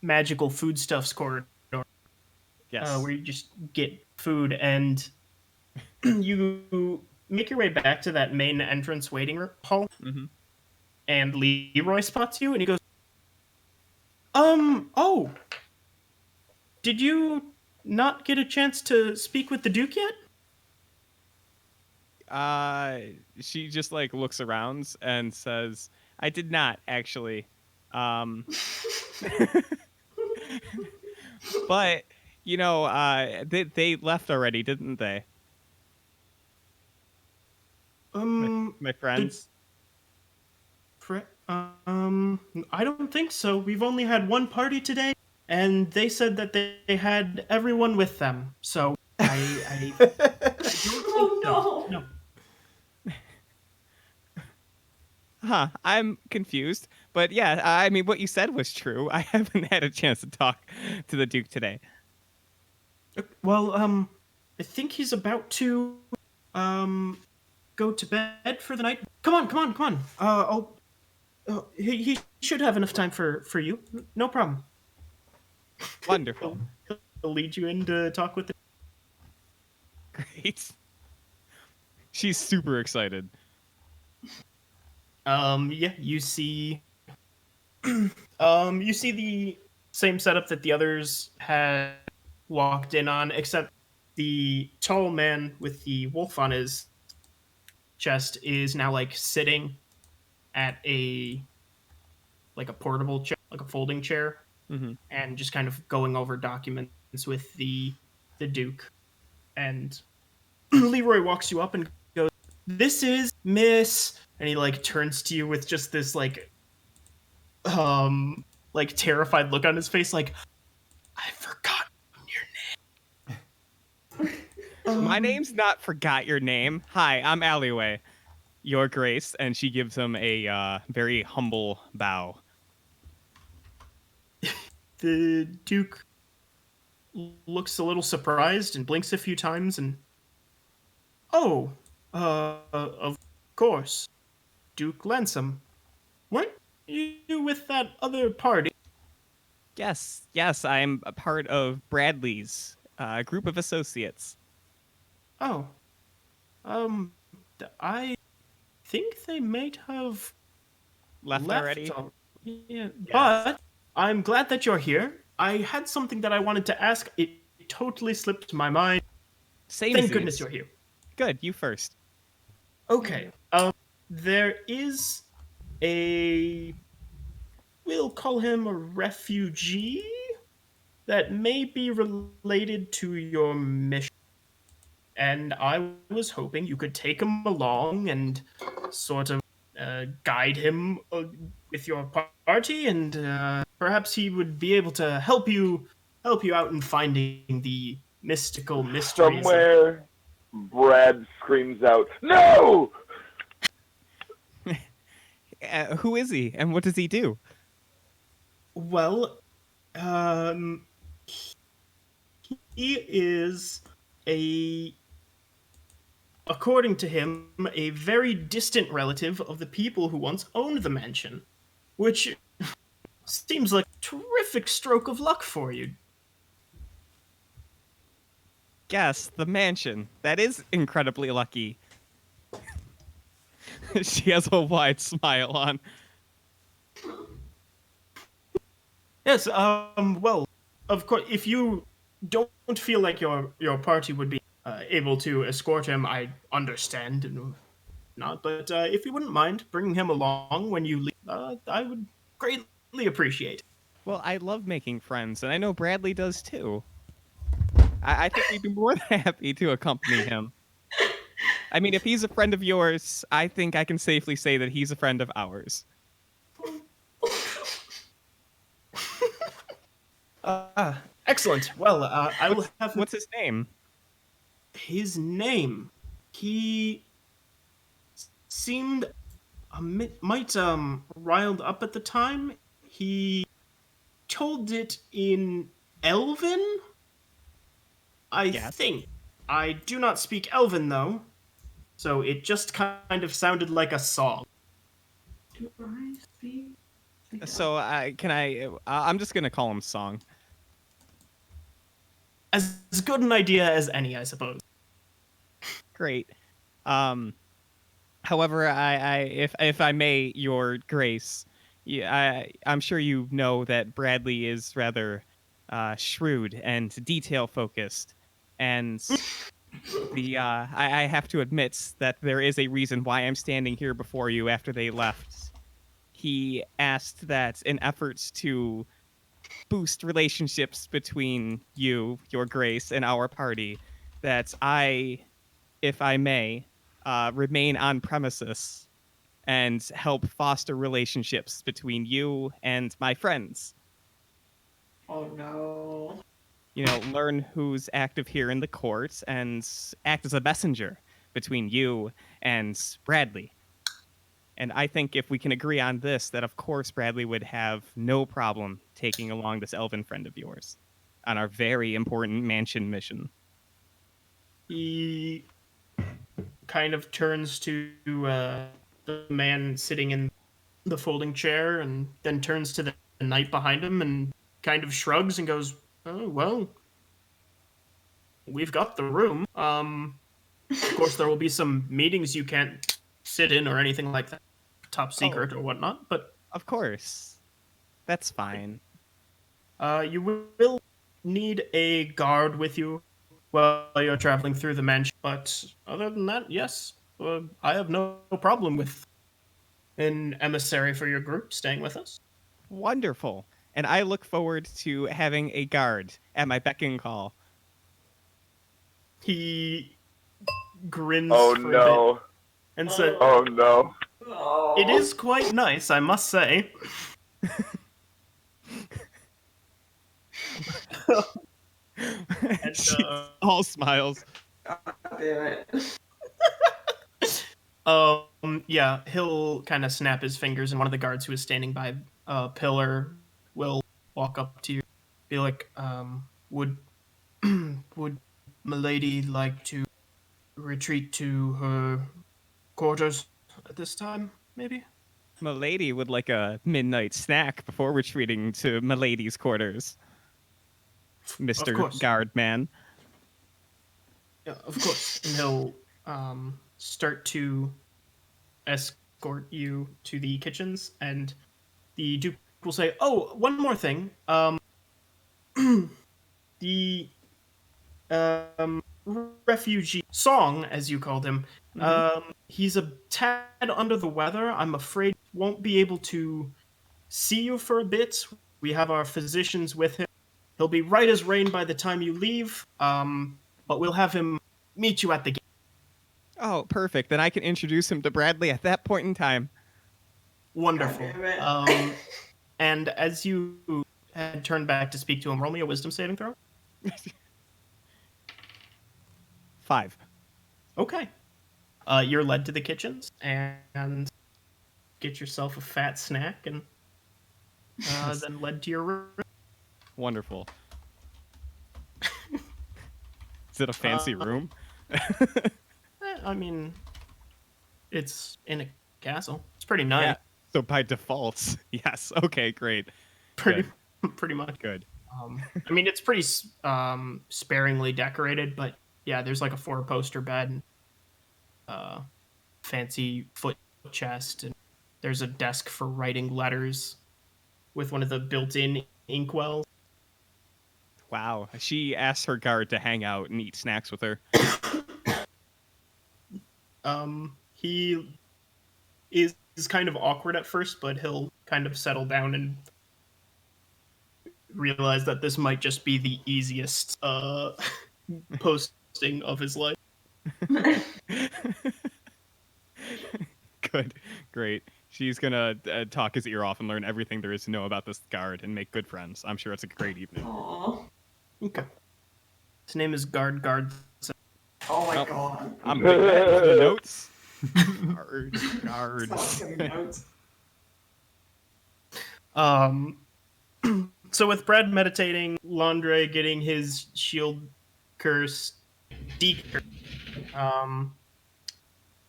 magical foodstuffs corridor, Yes. where you just get food, and you make your way back to that main entrance waiting hall. Mm-hmm. And Leroy spots you, and he goes, oh, did you not get a chance to speak with the Duke yet? She just like looks around and says, "I did not actually, but you know, they left already, didn't they? My friends." I don't think so. We've only had one party today, and they said that they had everyone with them. So I don't think Oh so. no. Huh, I'm confused. But yeah, I mean, what you said was true. I haven't had a chance to talk to the Duke today. Well, I think he's about to go to bed for the night. Come on. He should have enough time for you. No problem. Wonderful. He'll lead you in to talk with the. Great. She's super excited. Yeah, you see You see the same setup that the others had walked in on, except the tall man with the wolf on his chest is now like sitting at a portable chair, like a folding chair, Mm-hmm. and just kind of going over documents with the Duke. And Leroy walks you up and goes, "This is Miss," and he like turns to you with just this like terrified look on his face, like, "I forgot your name." My name's not Forgot Your Name. Hi, I'm Alleyway, Your Grace. And she gives him a very humble bow. The Duke looks a little surprised and blinks a few times and, "Oh, of course, Duke Lansam. Weren't you with that other party?" Yes, I'm a part of Bradley's group of associates. "Oh, I think they might have Left left already? Yeah, but I'm glad that you're here. I had something that I wanted to ask. It totally slipped my mind. Same Thank goodness you're here. Good, you first. Okay. There is a, we'll call him a refugee that may be related to your mission. And I was hoping you could take him along and sort of guide him with your party, and perhaps he would be able to help you out in finding the mystical mysteries. Somewhere, Brad screams out, "No!" Who is he, and what does he do? Well, um, he is a, according to him, a very distant relative of the people who once owned the mansion, which seems like a terrific stroke of luck for you. Yes, the mansion. That is incredibly lucky. She has a wide smile on. Yes, well, of course, if you don't feel like your party would be able to escort him, I understand and not. But if you wouldn't mind bringing him along when you leave, I would greatly appreciate it. Well, I love making friends, and I know Bradley does too. I think we'd be more than happy to accompany him. I mean, if he's a friend of yours, I think I can safely say that he's a friend of ours. Excellent. Well, I will have What's his name? his name. He seemed might riled up at the time. He told it in Elven, I Yes. think. I do not speak Elven though, so it just kind of sounded like a song. Do I speak? So, I'm just gonna call him Song. As good an idea as any, I suppose. Great. However, if I may, Your Grace, I'm sure you know that Bradley is rather shrewd and detail focused, and I have to admit that there is a reason why I'm standing here before you after they left. He asked that in efforts to boost relationships between you, Your Grace, and our party, that I, if I may, remain on premises and help foster relationships between you and my friends. Oh no. You know, learn who's active here in the court and act as a messenger between you and Bradley. And I think if we can agree on this, that of course Bradley would have no problem taking along this elven friend of yours on our very important mansion mission. He kind of turns to the man sitting in the folding chair and then turns to the knight behind him and kind of shrugs and goes, "Oh, well, we've got the room. Of course, there will be some meetings you can't sit in or anything like that, top secret or whatnot, but Of course. That's fine. You will need a guard with you while you're traveling through the mansion, but other than that, yes, I have no problem with an emissary for your group staying with us. Wonderful. And I look forward to having a guard at my beck and call. He grins Oh for a bit no. and says, Oh no. Oh. "It is quite nice, I must say." And, She's all smiles. God damn it. Yeah, he'll kind of snap his fingers, and one of the guards who is standing by a pillar will walk up to you, be like, would would Milady like to retreat to her quarters at this time, maybe? Milady would like a midnight snack before retreating to Milady's quarters. Mr. course. Guardman. Yeah, of course. And he'll start to escort you to the kitchens, and the Duke will say, "Oh, one more thing. The refugee Song, as you called him, he's a tad under the weather. I'm afraid won't be able to see you for a bit. We have our physicians with him. He'll be right as rain by the time you leave, but we'll have him meet you at the gate." Oh, perfect. Then I can introduce him to Bradley at that point in time. Wonderful. God damn it. And as you had turned back to speak to him, roll me a wisdom saving throw. 5. Okay. You're led to the kitchens and get yourself a fat snack, and then led to your room. Wonderful. Is it a fancy room? I mean, it's in a castle. It's pretty nice. Yeah. So by default, yes. Okay, great. Pretty much. Good. I mean, it's pretty sparingly decorated, but yeah, there's like a 4-poster bed, and fancy foot chest, and there's a desk for writing letters with one of the built-in inkwells. Wow. She asked her guard to hang out and eat snacks with her. He is kind of awkward at first, but he'll kind of settle down and realize that this might just be the easiest posting of his life. Good. Great. She's gonna talk his ear off and learn everything there is to know about this guard and make good friends. I'm sure it's a great evening. Aw. Okay. His name is Guard. Oh my Oh. god. I'm big that in the notes. Guard. Stop giving notes. So with Brad meditating, Landre getting his shield curse decursed,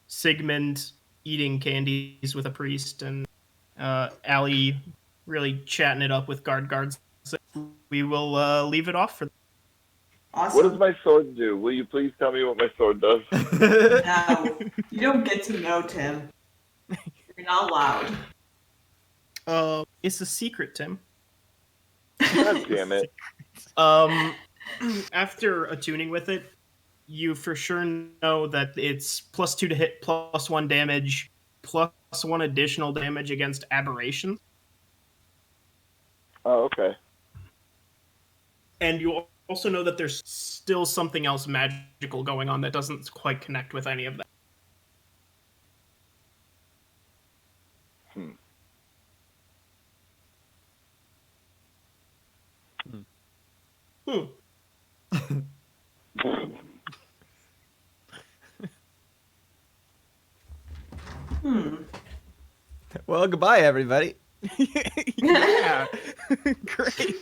Sigmund eating candies with a priest, and Allie really chatting it up with guards. We will leave it off for. Awesome. What does my sword do? Will you please tell me what my sword does? No, you don't get to know, Tim. You're not allowed. It's a secret, Tim. God damn it. After attuning with it, you for sure know that it's +2 to hit, +1 damage, +1 additional damage against aberrations. Oh, okay. And you also know that there's still something else magical going on that doesn't quite connect with any of that. Well, goodbye, everybody. Yeah. Great.